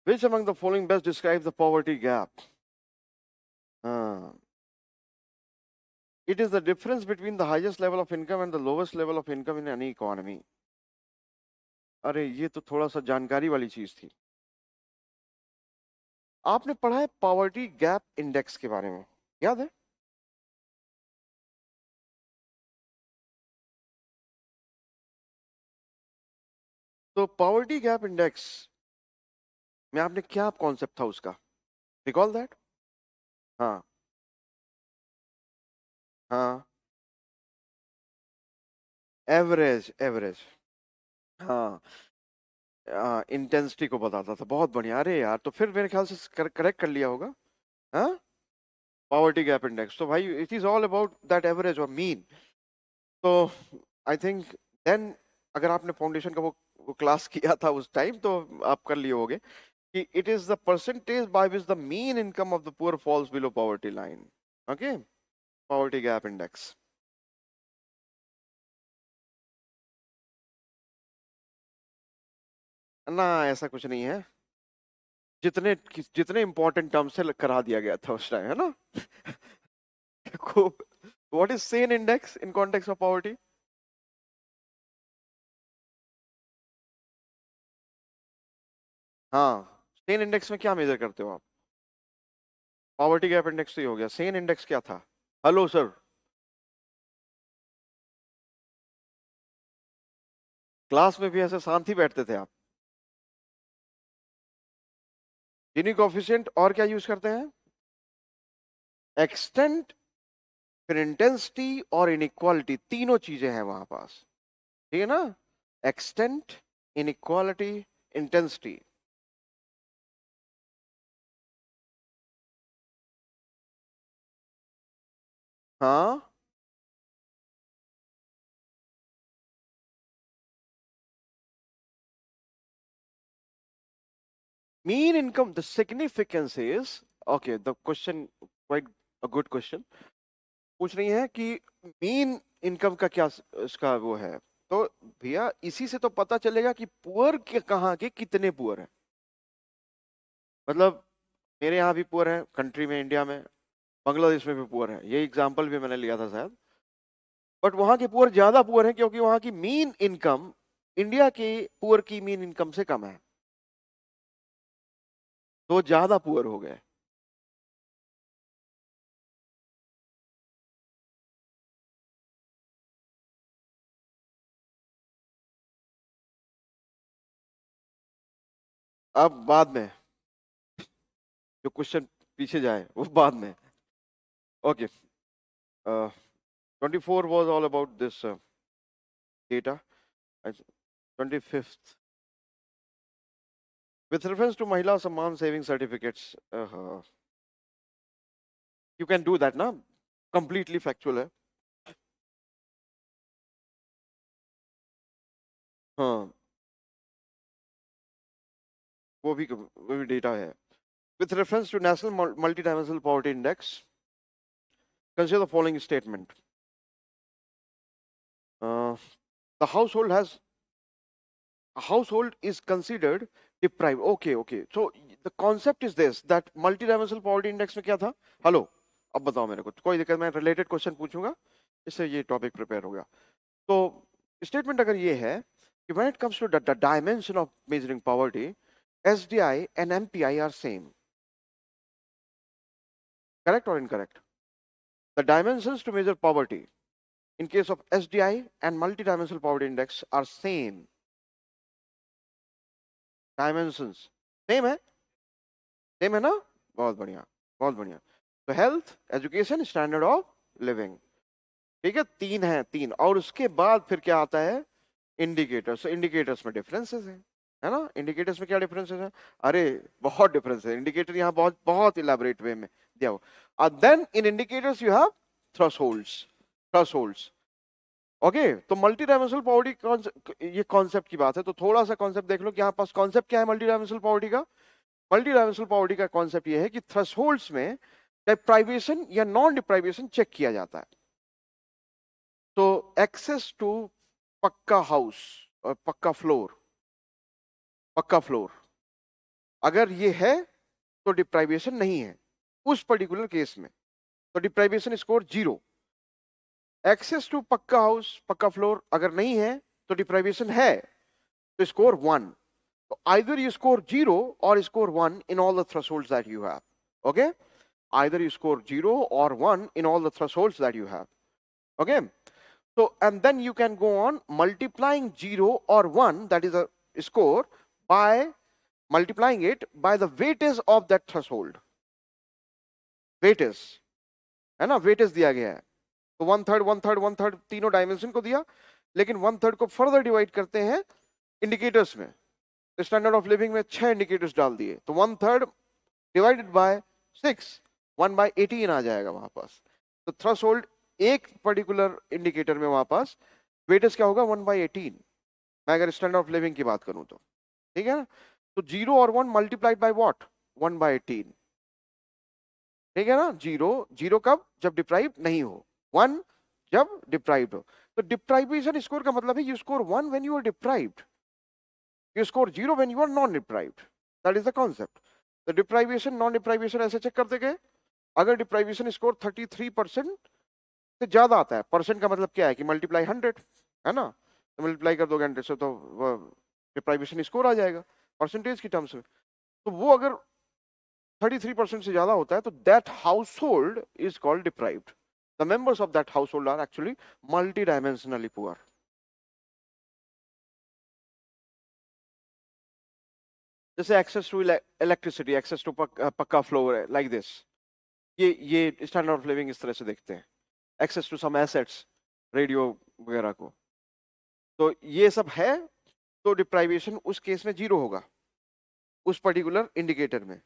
Which among the following best describes the poverty gap? हाँ, it is the difference between the highest level of income and the lowest level of income in any economy. अरे, ये तो थोड़ा सा जानकारी वाली चीज थी। आपने पढ़ा है पॉवर्टी गैप इंडेक्स के बारे में, याद है? तो पॉवर्टी गैप इंडेक्स में आपने क्या कॉन्सेप्ट था उसका, रिकॉल दैट? हाँ हाँ, एवरेज एवरेज, हाँ इंटेंसिटी को बताता था। बहुत बढ़िया, अरे यार तो फिर मेरे ख्याल से करेक्ट कर लिया होगा। हाँ, पॉवर्टी गैप इंडेक्स, तो भाई it is all about that average और मीन। तो आई थिंक देन, अगर आपने फाउंडेशन का वो क्लास किया था उस टाइम, तो आप कर लिए होगे कि it is the percentage by which the mean income of the poor falls below poverty line. Okay, poverty gap index. ना, ऐसा कुछ नहीं है, जितने जितने इंपॉर्टेंट टर्म से करा दिया गया था उस टाइम, है ना। What is Sen index in context of poverty? हाँ, सेन इंडेक्स में क्या मेजर करते हो आप? पॉवर्टी गैप इंडेक्स तो ही हो गया, सेन इंडेक्स क्या था? हेलो सर, क्लास में भी ऐसे शांति बैठते थे आप? जिनी कोफिशिएंट और क्या यूज करते हैं? एक्सटेंट, फिर इंटेंसिटी और इनइक्वालिटी, तीनों चीजें हैं वहां पास, ठीक है ना। Extent, inequality, intensity. हाँ, mean income, the significance is, okay, the question, quite a good question, पूछ रही है कि मीन इनकम का क्या इसका वो है। तो भैया इसी से तो पता चलेगा कि पुअर के कहाँ के कितने पुअर हैं। मतलब मेरे यहाँ भी पुअर है, कंट्री में, इंडिया में, बांग्लादेश में भी पुअर है, ये एग्जांपल भी मैंने लिया था शायद। बट वहां के पुअर ज्यादा पुअर हैं क्योंकि वहां की मीन इनकम इंडिया के पुअर की मीन इनकम से कम है, तो ज्यादा पुअर हो गए। अब बाद में जो क्वेश्चन पीछे जाए वो बाद में। Okay, 24 was all about this data. 25th, with reference to Mahila Samman saving certificates, you can do that ना, completely factual है। हाँ, वो भी डेटा है। With reference to National Multidimensional Poverty Index, consider the following statement. The household is considered deprived. Okay. So the concept is this, that multidimensional poverty index में क्या था? Hello, अब बताओ मेरे को, कोई दिक्कत, मैं रिलेटेड क्वेश्चन पूछूंगा, इससे ये टॉपिक प्रिपेयर हो गया। तो स्टेटमेंट अगर ये है कि when it comes to the dimension of measuring poverty, SDI and MPI are same. Correct or incorrect? The dimensions to measure poverty in case of SDI and multidimensional poverty index are same. Dimensions same है, same है ना। बहुत बढ़िया, बहुत बढ़िया। तो health, education, standard of living, ठीक है, तीन है, तीन। और उसके बाद फिर क्या आता है? इंडिकेटर्स। तो इंडिकेटर्स में डिफरेंसेस है ना। इंडिकेटर्स में क्या डिफरेंसेस है? अरे बहुत डिफरेंस है। इंडिकेटर यहाँ बहुत बहुत इलेबोरेट वे में दिया हुआ। Then in indicators you have thresholds, thresholds. Okay, तो मल्टी डायमेंशनल पॉवर्टी, ये कॉन्सेप्ट की बात है, तो थोड़ा सा कॉन्सेप्ट देख लो कि यहाँ पास कॉन्सेप्ट क्या है मल्टी डायमेंशनल पॉवर्टी का। मल्टी डायमेंशनल पॉवर्टी का कॉन्सेप्ट ये है कि थ्रेशोल्ड्स में डिप्राइवेशन या नॉन डिप्राइवेशन चेक किया जाता है। तो एक्सेस टू पक्का हाउस और पक्का फ्लोर, पक्का फ्लोर अगर ये है तो डिप्राइवेशन नहीं है उस पर्टिकुलर केस में, तो डिप्राइवेशन स्कोर 0। एक्सेस टू पक्का हाउस, पक्का फ्लोर अगर नहीं है तो डिप्राइवेशन है, तो score 1। So either you score 0 or score 1 in all the thresholds that you have. Okay? Either you score 0 or 1 in all the thresholds that you have. Okay? So, and then you can go on multiplying 0 or 1, that is a score by multiplying it by the weightage of that threshold. weightage है ना, weightage दिया गया है, तो 1/3 1/3 1/3 तीनों dimension को दिया, लेकिन 1/3 को फर्दर डिवाइड करते हैं इंडिकेटर्स में। स्टैंडर्ड ऑफ लिविंग में 6 इंडिकेटर्स डाल दिए, तो 1/3 डिवाइडेड बाय 6 1/18 आ जाएगा वहां पास। तो थ्रेशोल्ड एक पर्टिकुलर इंडिकेटर में वहां पास वेटेज क्या होगा 1/18, मैं अगर स्टैंडर्ड ऑफ लिविंग की बात करूं तो, ठीक है ना। तो 0 और 1 मल्टीप्लाइड बाय व्हाट 1/18, ठीक है ना। 0 कब, जब डिप्राइव नहीं हो, 1 जब डिप्राइव्ड हो। तो डिप्राइवेशन स्कोर का मतलब है you score 1 when you are deprived, you score 0 when you are non-deprived. That is the concept. The deprivation non-deprivation ऐसे चेक करते गए, अगर डिप्राइवेशन स्कोर 33% से ज्यादा आता है, परसेंट का मतलब क्या है कि मल्टीप्लाई 100 है ना, तो मल्टीप्लाई कर दोगे 100 से तो डिप्राइवेशन स्कोर आ जाएगा परसेंटेज की टर्म्स में। तो वो अगर 33% से ज्यादा होता है तो that household is called deprived. The members of that household are actually multi dimensionally poor. जैसे access to electricity, access to pucca floor like this, ये स्टैंडर्ड ऑफ लिविंग इस तरह से देखते हैं। Access to some assets, radio वगैरह को, तो ये सब है, तो डिप्राइवेशन उस केस में 0 होगा उस पर्टिकुलर इंडिकेटर में,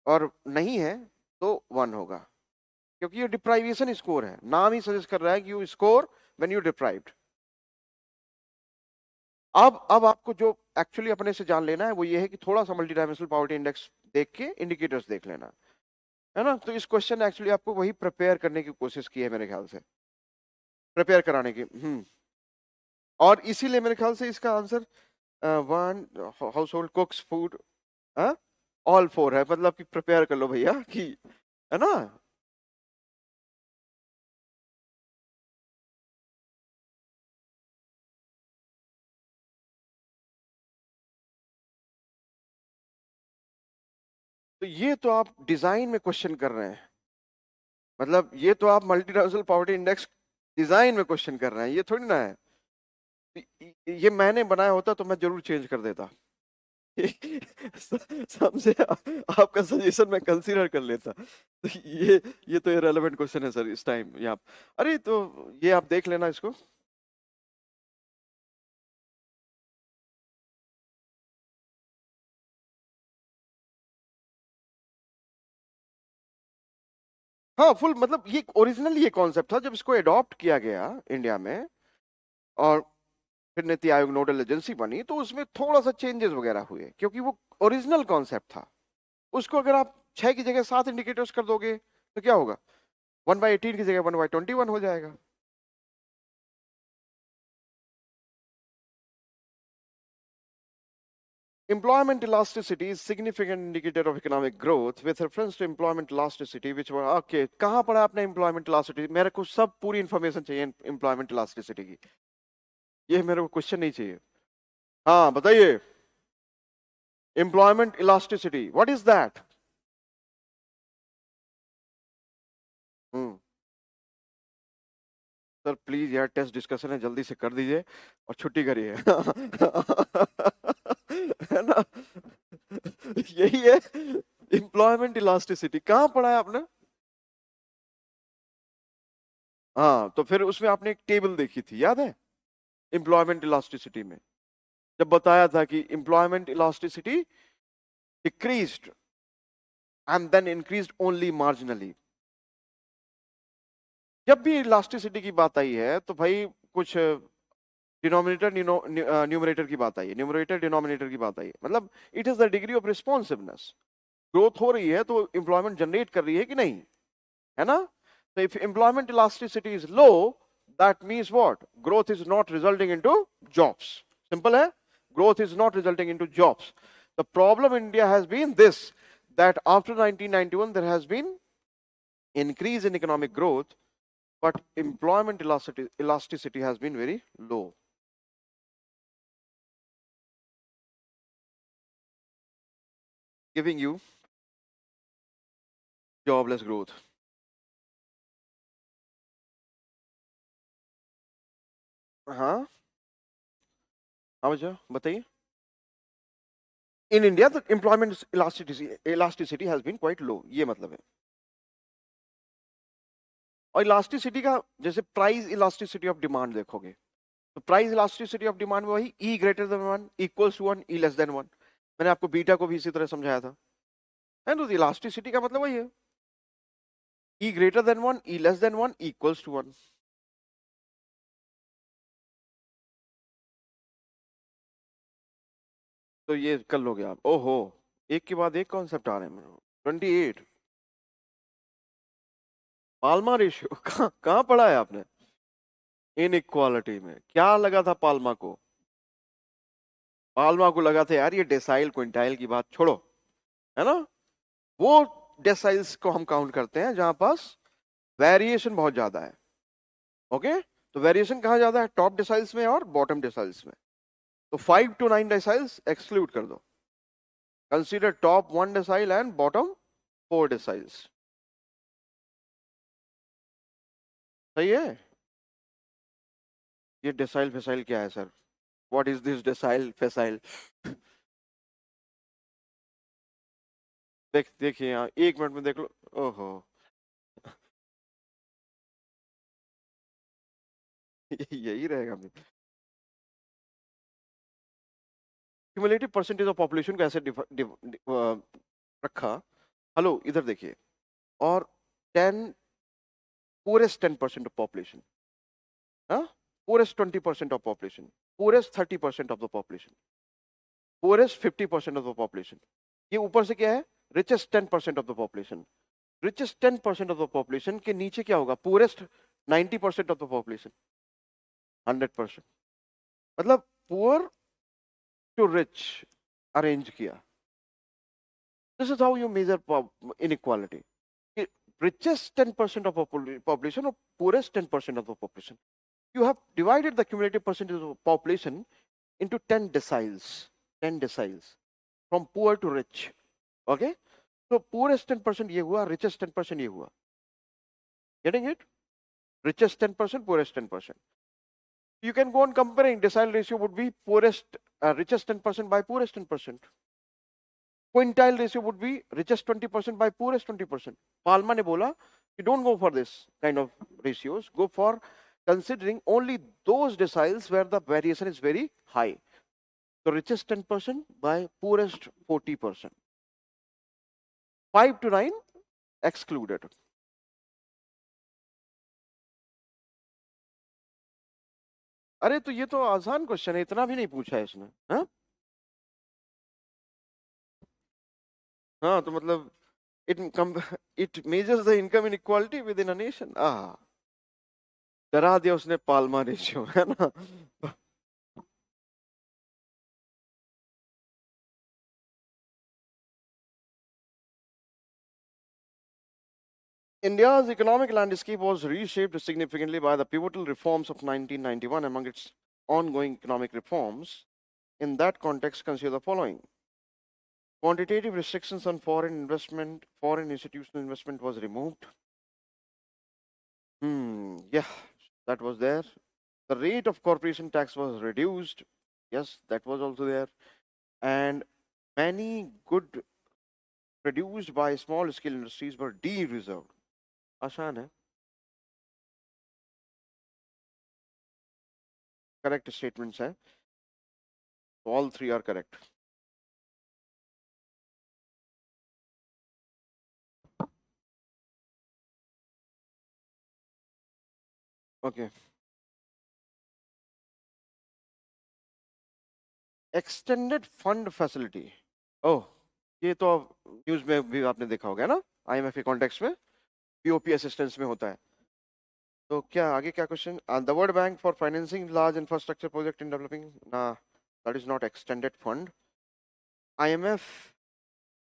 और नहीं है तो 1 होगा, क्योंकि ये डिप्राइवेशन स्कोर है, नाम ही सजेस्ट कर रहा है कि you score when you deprived. अब आपको जो एक्चुअली अपने से जान लेना है वो ये है कि थोड़ा सा मल्टी डायमेंशनल पॉवर्टी इंडेक्स देख के इंडिकेटर्स देख लेना है ना। तो इस क्वेश्चन एक्चुअली आपको वही प्रिपेयर करने की कोशिश की है मेरे ख्याल से, प्रिपेयर कराने की। और इसीलिए मेरे ख्याल से इसका answer 1 house hold कुक्स food all 4 है, मतलब कि प्रिपेयर कर लो भैया कि, है ना। तो ये तो आप डिजाइन में क्वेश्चन कर रहे हैं, मतलब ये तो आप multi dimensional poverty index design में क्वेश्चन कर रहे हैं, ये थोड़ी ना है। ये मैंने बनाया होता तो मैं जरूर चेंज कर देता। समझे, आपका सजेशन मैं कंसीडर कर लेता। तो ये तो इररिलेवेंट क्वेश्चन है सर इस टाइम यहाँ। अरे तो ये आप देख लेना इसको। हाँ फुल, मतलब ये ओरिजिनल ये कॉन्सेप्ट था, जब इसको अडॉप्ट किया गया इंडिया में और फिर नीति आयोग नोडल एजेंसी बनी, तो उसमें थोड़ा सा चेंजेस वगैरह हुए, क्योंकि वो ओरिजिनल कॉन्सेप्ट था। उसको अगर आप 6 की जगह 7 इंडिकेटर्स कर दोगे तो क्या होगा, 1/18 की जगह 1/21 हो जाएगा। Employment elasticity is significant indicator of economic growth with reference to employment elasticity, which were okay. कहाँ पढ़ा आपने employment elasticity? मेरे को सब पूरी information चाहिए employment elasticity की, ये मेरे को क्वेश्चन नहीं चाहिए। हाँ बताइए, employment elasticity, what is that? Hmm, sir please यार टेस्ट डिस्कशन है, जल्दी से कर दीजिए और छुट्टी करिए। है ना, यही है एम्प्लॉयमेंट इलास्टिसिटी। कहाँ पढ़ा है आपने? हाँ तो फिर उसमें आपने एक टेबल देखी थी, याद है, एम्प्लॉयमेंट इलास्टिसिटी में, जब बताया था कि employment elasticity decreased and then increased only marginally. जब भी इलास्टिसिटी की बात आई है तो भाई कुछ डिनोमिनेटर न्यूमरेटर की बात आई है, न्यूमरेटर डिनोमिनेटर की बात आई है, मतलब it is the degree of responsiveness. Growth हो रही है तो एम्प्लॉयमेंट जनरेट कर रही है कि नहीं, है ना। तो if employment elasticity is low, that means what, growth is not resulting into jobs, simple hai, growth is not resulting into jobs. The problem in India has been this, that after 1991 there has been increase in economic growth, but employment elasticity has been very low, giving you jobless growth. हाँ हाँ भैया बताइए। In India the employment elasticity has been quite low, ये मतलब है। और elasticity का जैसे प्राइस इलास्टिसिटी ऑफ डिमांड देखोगे तो प्राइस इलास्टिसिटी ऑफ डिमांड में वही e greater than one equals to one e less than one. मैंने आपको बीटा को भी इसी तरह समझाया था, है ना? तो इलास्टिसिटी का मतलब वही है, e greater than one e less than one equals to one. तो ये कर लोगे आप। ओहो, एक के बाद एक कॉन्सेप्ट आ रहे हैं। 28 पाल्मा रेशियो कहाँ कहाँ पढ़ा है आपने? इनइक्वालिटी में क्या लगा था पाल्मा को? पाल्मा को लगा था यार ये डेसाइल क्विंटाइल की बात छोड़ो, है ना? वो डेसाइल्स को हम काउंट करते हैं जहां पास वेरिएशन बहुत ज्यादा है। ओके, तो वेरिएशन कहाँ ज्यादा है? टॉप डेसाइल्स में और बॉटम डेसाइल्स में। तो 5 to 9 डेसाइल्स एक्सक्लूड कर दो, consider top 1 decile and bottom 4 deciles. सही है? ये डेसाइल फेसाइल क्या है sir? What is this decile facile? देखिए यहाँ 1 मिनट में देख लो। ओहो यही रहेगा। क्यूमुलेटिव परसेंटेज ऑफ पॉपुलेशन को ऐसे रखा। हेलो इधर देखिए, और 10 poorest 10% of population, हाँ, poorest 20% of population, poorest 30% of the population, poorest 50% of the population, ये ऊपर से क्या है? richest 10% of the population, richest 10% of the population के नीचे क्या होगा? poorest 90% of the population, 100%। मतलब poor to rich अरेंज किया। This is how you measure inequality. Richest 10% of population or poorest 10% of the population. You have divided the cumulative percentage of population into 10 deciles, 10 deciles from poor to rich. Okay? So poorest 10% ये हुआ, richest 10% ये हुआ. Getting it? Richest 10%, poorest 10%. You can go on comparing. Decile ratio would be richest 10% by poorest 10%. Quintile ratio would be richest 20% by poorest 20%. Palma ने बोला you don't go for this kind of ratios. Go for considering only those deciles where the variation is very high. So richest 10% by poorest 40%. 5 to 9 excluded. अरे तो ये तो आसान question है, इतना भी नहीं पूछा है इसने। हाँ हाँ, तो मतलब it it measures the income inequality within a nation। डरा दिया उसने पाल्मा रेशियो, है ना? India's economic landscape was reshaped significantly by the pivotal reforms of 1991. Among its ongoing economic reforms, in that context, consider the following. Quantitative restrictions on foreign institutional investment was removed. Yeah, that was there. The rate of corporation tax was reduced. Yes, that was also there. And many good produced by small scale industries were de-reserved. आसान है। Correct statements हैं। All three are correct. Okay. Extended fund facility. ओह, ये तो news में भी आपने देखा होगा ना, आईएमएफ के कॉन्टेक्स्ट में पीओपी असिस्टेंस में होता है। तो क्या आगे क्या question? The World Bank for financing large infrastructure project in developing, ना, that is not extended fund. IMF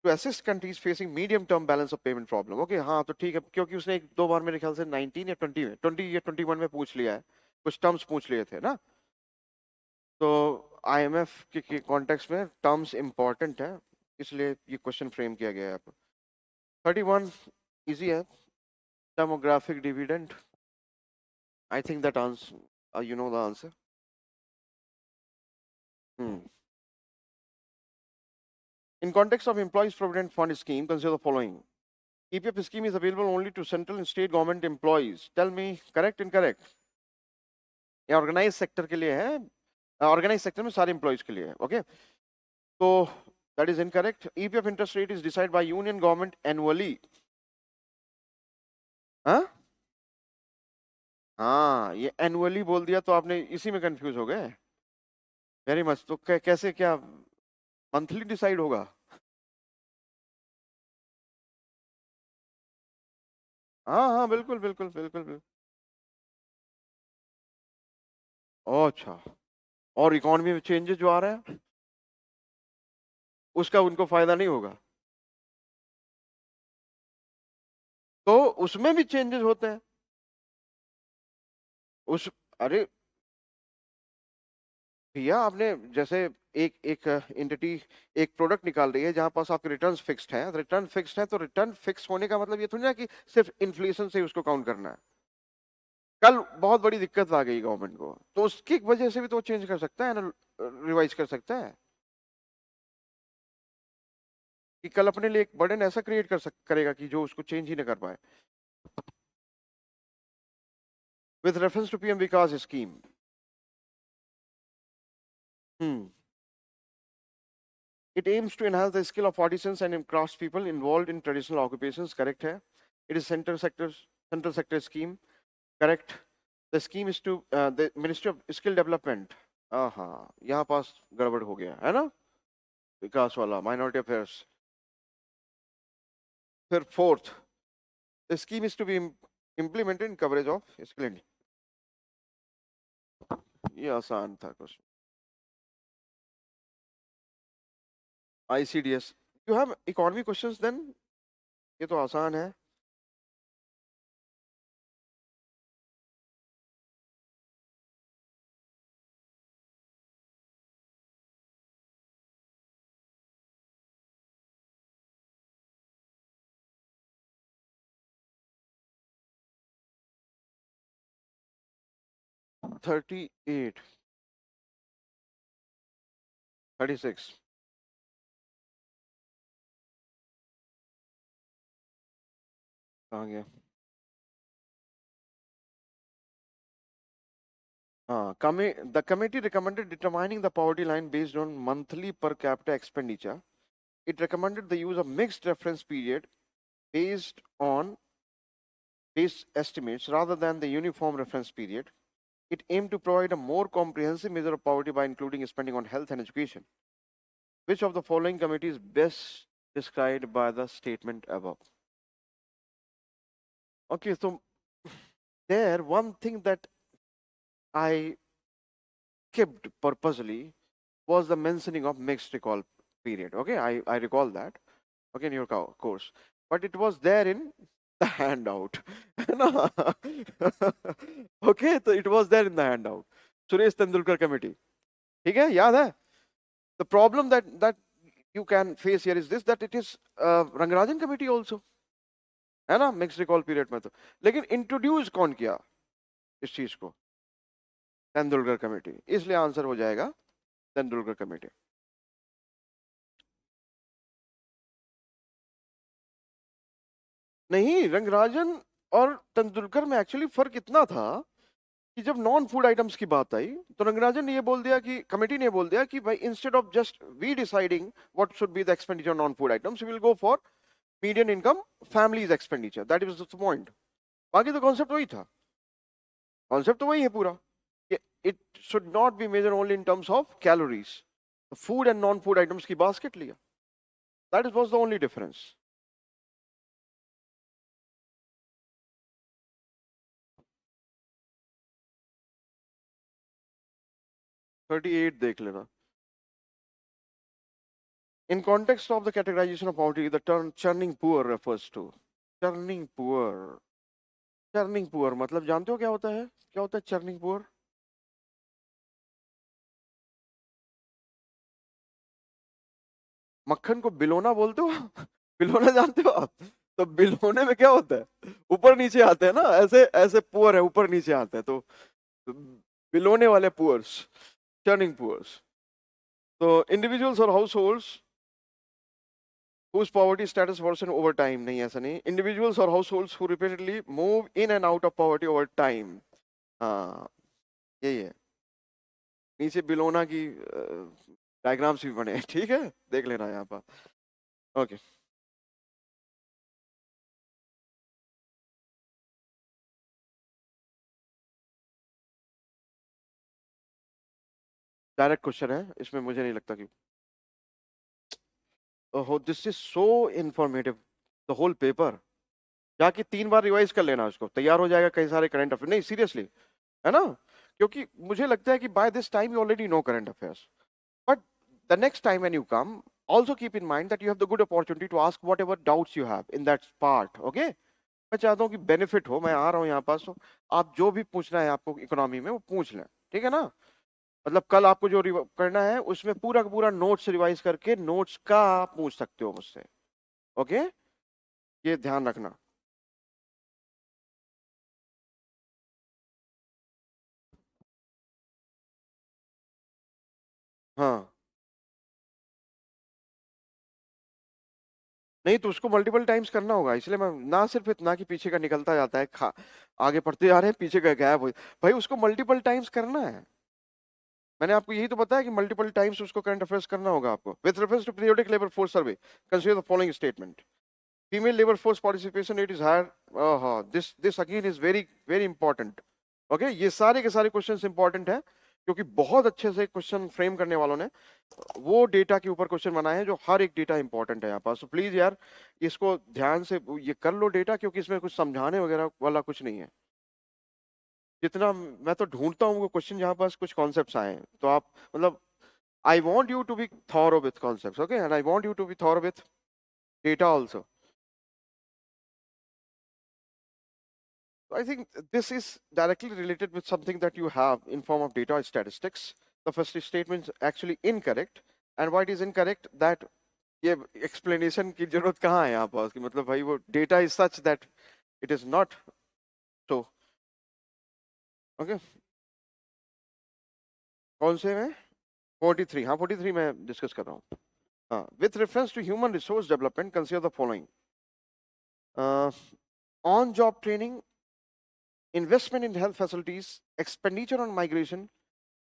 to assist countries facing medium term balance of payment problem. Okay, हाँ तो ठीक है, क्योंकि उसने एक दो बार मेरे ख्याल से 19 या 20 में, 20 या 21 में पूछ लिया है, कुछ टर्म्स पूछ लिए थे ना। तो आईएमएफ के कॉन्टेक्स्ट में टर्म्स इंपॉर्टेंट है, इसलिए ये क्वेश्चन फ्रेम किया गया है। 31 इजी है। Demographic dividend, I think that answer, you know the answer. In context of employees provident fund scheme, consider the following. EPF scheme is available only to central and state government employees. Tell me correct, incorrect? ये organise sector के लिए है, organise sector में सारे employees के लिए है. Okay, तो that is incorrect. EPF interest rate is decide by union government annually. हाँ, ये एनुअली बोल दिया तो आपने इसी में कंफ्यूज हो गए वेरी मच. तो कैसे, क्या मंथली डिसाइड होगा? हाँ हाँ, बिल्कुल बिल्कुल बिल्कुल बिल्कुल. ओह अच्छा, और इकोनॉमी में चेंजेस जो आ रहा है उसका उनको फायदा नहीं होगा? तो उसमें भी चेंजेस होते हैं उस. अरे भैया, आपने जैसे एक एक एंटिटी एक प्रोडक्ट निकाल रही है जहां पास आपके रिटर्न्स फिक्स्ड हैं, रिटर्न फिक्स्ड है तो रिटर्न फिक्स होने का मतलब ये थोड़ी ना कि सिर्फ इन्फ्लेशन से उसको काउंट करना है. कल बहुत बड़ी दिक्कत आ गई गवर्नमेंट को तो उसकी वजह से भी तो चेंज कर सकता है ना, रिवाइज कर सकता है कि कल अपने लिए एक बर्डन ऐसा क्रिएट करेगा कि जो उसको चेंज ही ना कर पाए. With reference to PM Vikas scheme. It aims to enhance the skill of artisans and craftspeople involved in traditional occupations. Correct है. It is central sector scheme. Correct. The scheme is to the Ministry of Skill Development. हाँ, यहाँ पास गड़बड़ हो गया है ना, विकास वाला minority affairs. फिर fourth, the scheme is to be implemented in coverage of skill India. ये आसान था question. ICDS. You have economy questions then? ये तो आसान है. थर्टी 36. कहाँ गया? The committee recommended determining the poverty line based on monthly per capita expenditure. It recommended the use of mixed reference period based on base estimates rather than the uniform reference period. It aimed to provide a more comprehensive measure of poverty by including spending on health and education. Which of the following committee is best described by the statement above? Okay, so there one thing that I skipped purposely was the mentioning of mixed recall period. Okay, I recall that. Okay, in your course, but it was there in the handout. No. Okay, so it was there in the handout. Suresh Tendulkar committee. ठीक है, याद है? The problem that you can face here is this, that it is Rangarajan committee also, है ना, mixed recall period में. तो लेकिन introduce कौन किया इस चीज को? तेंदुलकर कमेटी. इसलिए आंसर हो जाएगा तेंदुलकर कमेटी. नहीं, रंगराजन और तेंदुलकर में एक्चुअली फर्क इतना था कि जब नॉन फूड आइटम्स की बात आई तो रंगराजन ने ये बोल दिया कि कमेटी ने बोल दिया कि भाई instead of just we deciding what should be the expenditure non food items, we will go for median income families expenditure. That is the point. बाकी तो कॉन्सेप्ट वही था. कॉन्सेप्ट तो वही है पूरा. It should not be measure only in terms of calories. Food and non food items की basket लिया. That is was the only difference. Thirty 38 देख लेना. In context of the categorization of poverty, the term churning poor refers to. Churning poor. Churning poor मतलब जानते हो क्या होता है? क्या होता है churning poor? मक्खन को बिलोना बोलते हो? बिलोना जानते हो आप? तो बिलोने में क्या होता है? ऊपर नीचे आते हैं ना, ऐसे ऐसे पुअर है, ऊपर नीचे आते हैं. तो बिलोने वाले पुअर्स, churning poors. तो individuals or households whose poverty status worsen over time, नहीं ऐसा नहीं, individuals or households who repeatedly move in and out of poverty over time. हाँ यही है, नीचे बिलोना की डायग्राम्स भी बने हैं, ठीक है, देख लेना यहाँ पर. ओके डायरेक्ट क्वेश्चन है इसमें, मुझे नहीं लगता कि ओहो this is so informative, the whole paper. जाके 3 बार रिवाइज कर लेना उसको, तैयार हो जाएगा कई सारे करंट अफेयर. नहीं सीरियसली, है ना, क्योंकि मुझे लगता है कि by this time you already know current affairs. But the next time when you come, also keep in mind that you have the good opportunity to ask whatever doubts you have in that part. Okay, मैं चाहता हूँ कि benefit हो, मैं आ रहा हूँ यहाँ पास तो आप जो भी पूछना है आपको इकोनॉमी में वो पूछ लें, ठीक है ना. मतलब कल आपको जो करना है उसमें पूरा का पूरा नोट्स रिवाइज करके नोट्स का आप पूछ सकते हो मुझसे. ओके ये ध्यान रखना. हाँ नहीं तो उसको मल्टीपल टाइम्स करना होगा, इसलिए मैं ना सिर्फ इतना कि पीछे का निकलता जाता है, आगे पढ़ते जा रहे हैं पीछे का गायब हो, भाई उसको मल्टीपल टाइम्स करना है. मैंने आपको यही तो बताया कि मल्टीपल टाइम्स उसको करंट अफेयर्स करना होगा आपको. With reference to periodic labour force survey consider the following statement. Female labour force participation rate is higher. This again is very very important. Okay ये सारे के सारे क्वेश्चंस इंपॉर्टेंट है, क्योंकि बहुत अच्छे से क्वेश्चन फ्रेम करने वालों ने वो डेटा के ऊपर क्वेश्चन बनाए हैं जो हर एक डेटा इंपॉर्टेंट है यहाँ पास. तो प्लीज यार इसको ध्यान से ये कर लो डेटा, क्योंकि इसमें कुछ समझाने वगैरह वाला कुछ नहीं है. जितना मैं तो ढूंढता हूँ वो क्वेश्चन जहाँ पास कुछ कॉन्सेप्ट्स आए हैं, तो आप मतलब I want you to be thorough with concepts, okay, and I want you to be thorough with data also. So I think this is directly related with something that you have in form of data statistics. The first statement is actually incorrect, and why it is incorrect, that ये explanation की जरूरत कहाँ है यहाँ पास, कि मतलब भाई वो data is such that it is not so. Okay, कौन से में 43, हाँ 43 मैं डिस्कस कर रहा हूँ. हाँ, with reference to human resource development, consider the following. On job training, investment in health facilities, expenditure on migration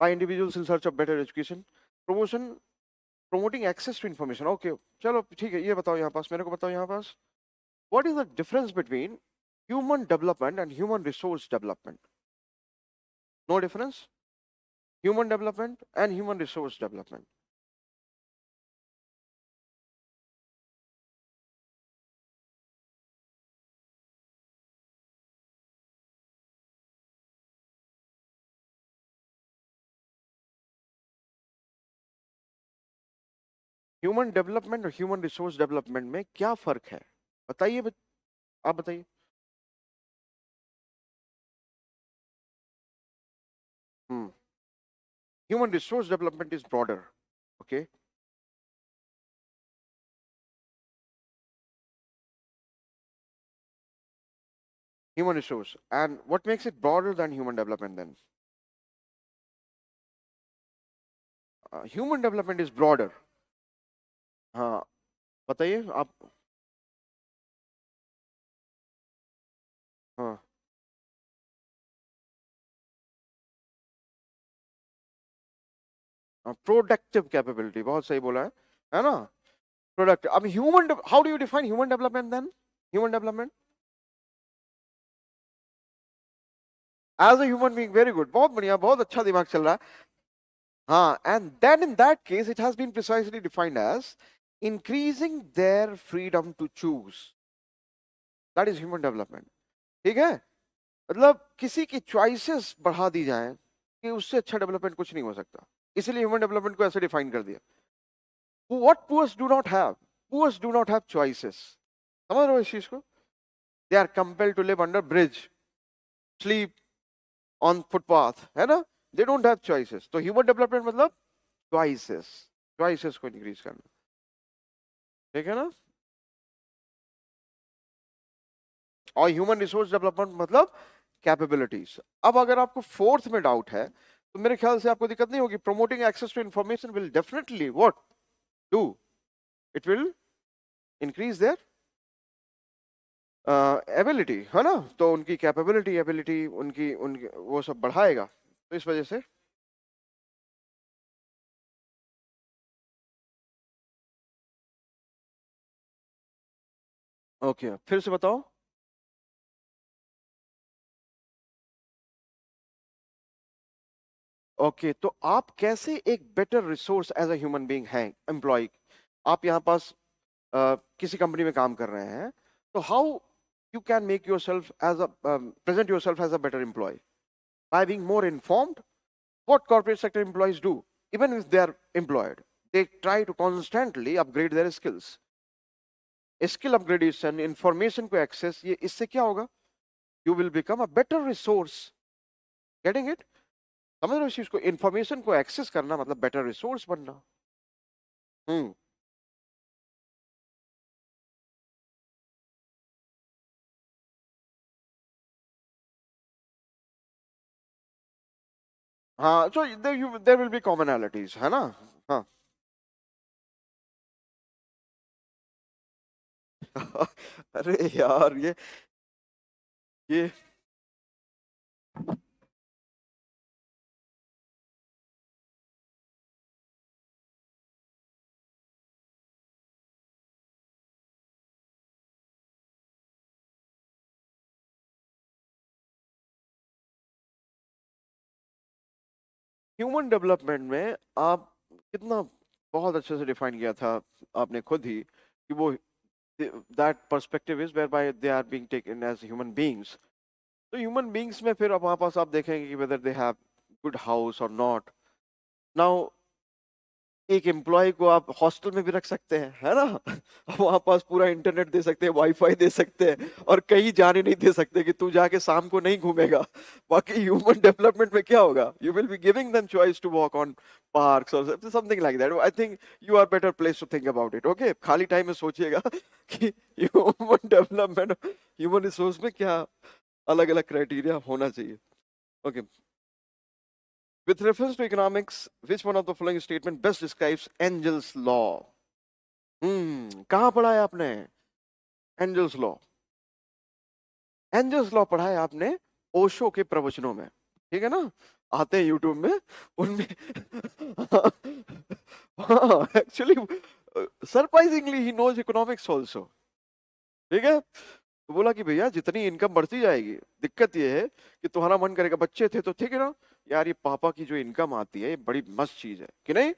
by individuals in search of better education, promoting access to information. Okay, चलो ठीक है, ये बताओ यहाँ पास, मेरे को बताओ यहाँ पास, what is the difference between human development and human resource development? No difference? Human development and human resource development. Human development और ह्यूमन रिसोर्स डेवलपमेंट में क्या फर्क है, बताइए, आप बताइए. Human resource development is broader, okay. Human resource, and what makes it broader than human development then? Human development is broader. हाँ बताइए आप. हाँ प्रोडक्टिव कैपेबिलिटी, बहुत सही बोला है ना. प्रोडक्ट, अब human, how do you define human development then? Human development as a human being, very good, बहुत बढ़िया, बहुत अच्छा दिमाग चल रहा है. हाँ, and then in that case it has been precisely defined as increasing their freedom to choose. That is human development, ठीक है. मतलब किसी की चॉइसेस बढ़ा दी जाए कि उससे अच्छा डेवलपमेंट कुछ नहीं हो सकता, इसलिए ह्यूमन डेवलपमेंट को ऐसे डिफाइन कर दिया. What poors do not have? Poors do not have choices. समझ रहे हो इस चीज को? They are compelled to live under bridge, sleep on footpath, है ना? They don't have choices. तो human development मतलब choices, choices को increase करना, ठीक है ना? और ह्यूमन रिसोर्स डेवलपमेंट मतलब कैपेबिलिटीज. अब अगर आपको फोर्थ में डाउट है तो मेरे ख्याल से आपको दिक्कत नहीं होगी. Promoting access to information will definitely what do, it will increase their ability, है ना, तो उनकी कैपेबिलिटी, एबिलिटी उनकी उनकी वो सब बढ़ाएगा, तो इस वजह से ओके फिर से बताओ। ओके तो आप कैसे एक better resource as a human being हैं एम्प्लॉय, आप यहाँ पास किसी कंपनी में काम कर रहे हैं, तो how you can make yourself as a present yourself as a better employ by being more informed. What corporate sector employees do, even if they are employed, they try to constantly upgrade their skills. Skill upgradation, information को access, ये इससे क्या होगा? You will become a better resource. Getting it? समझ रहे हो इस चीज को? इंफॉर्मेशन को एक्सेस करना मतलब बेटर रिसोर्स बनना। हम्म। हाँ, so there will be commonalities, है ना? हाँ। अरे यार ये ह्यूमन डेवलपमेंट में आप कितना बहुत अच्छे से डिफाइन किया था आपने खुद ही कि वो that perspective is whereby they are being taken as human beings. तो human beings में फिर अब वहाँ पास आप देखेंगे कि whether they have good house or not. Now एक एम्प्लॉय को आप हॉस्टल में भी रख सकते हैं, है ना? वहां पास पूरा इंटरनेट दे सकते हैं, वाईफाई दे सकते हैं, और कहीं जाने नहीं दे सकते कि तू जाके शाम को नहीं घूमेगा। बाकी ह्यूमन डेवलपमेंट में क्या होगा? You will be giving them choice to walk on parks और something like that. I think you are better place to think about it. Okay, खाली टाइम में सोचिएगा कि ह्यूमन डेवलपमेंट, ह्यूमन रिसोर्स में क्या अलग अलग क्राइटेरिया होना चाहिए। Okay, with reference to economics, which one of the following statement best describes Engel's law? कहाँ पढ़ा है आपने एंजल्स लॉ? एंजल्स लॉ पढ़ा है आपने ओशो के प्रवचनों में, ठीक है ना? आते हैं यूट्यूब में उनमें। हाँ, actually surprisingly he knows economics also, ठीक है? तो बोला कि भैया जितनी इनकम बढ़ती जाएगी, दिक्कत ये है कि तुम्हारा मन करेगा, बच्चे थे तो ठीक है ना यार, ये पापा की जो इनकम आती है ये बड़ी मस्त चीज है कि नहीं,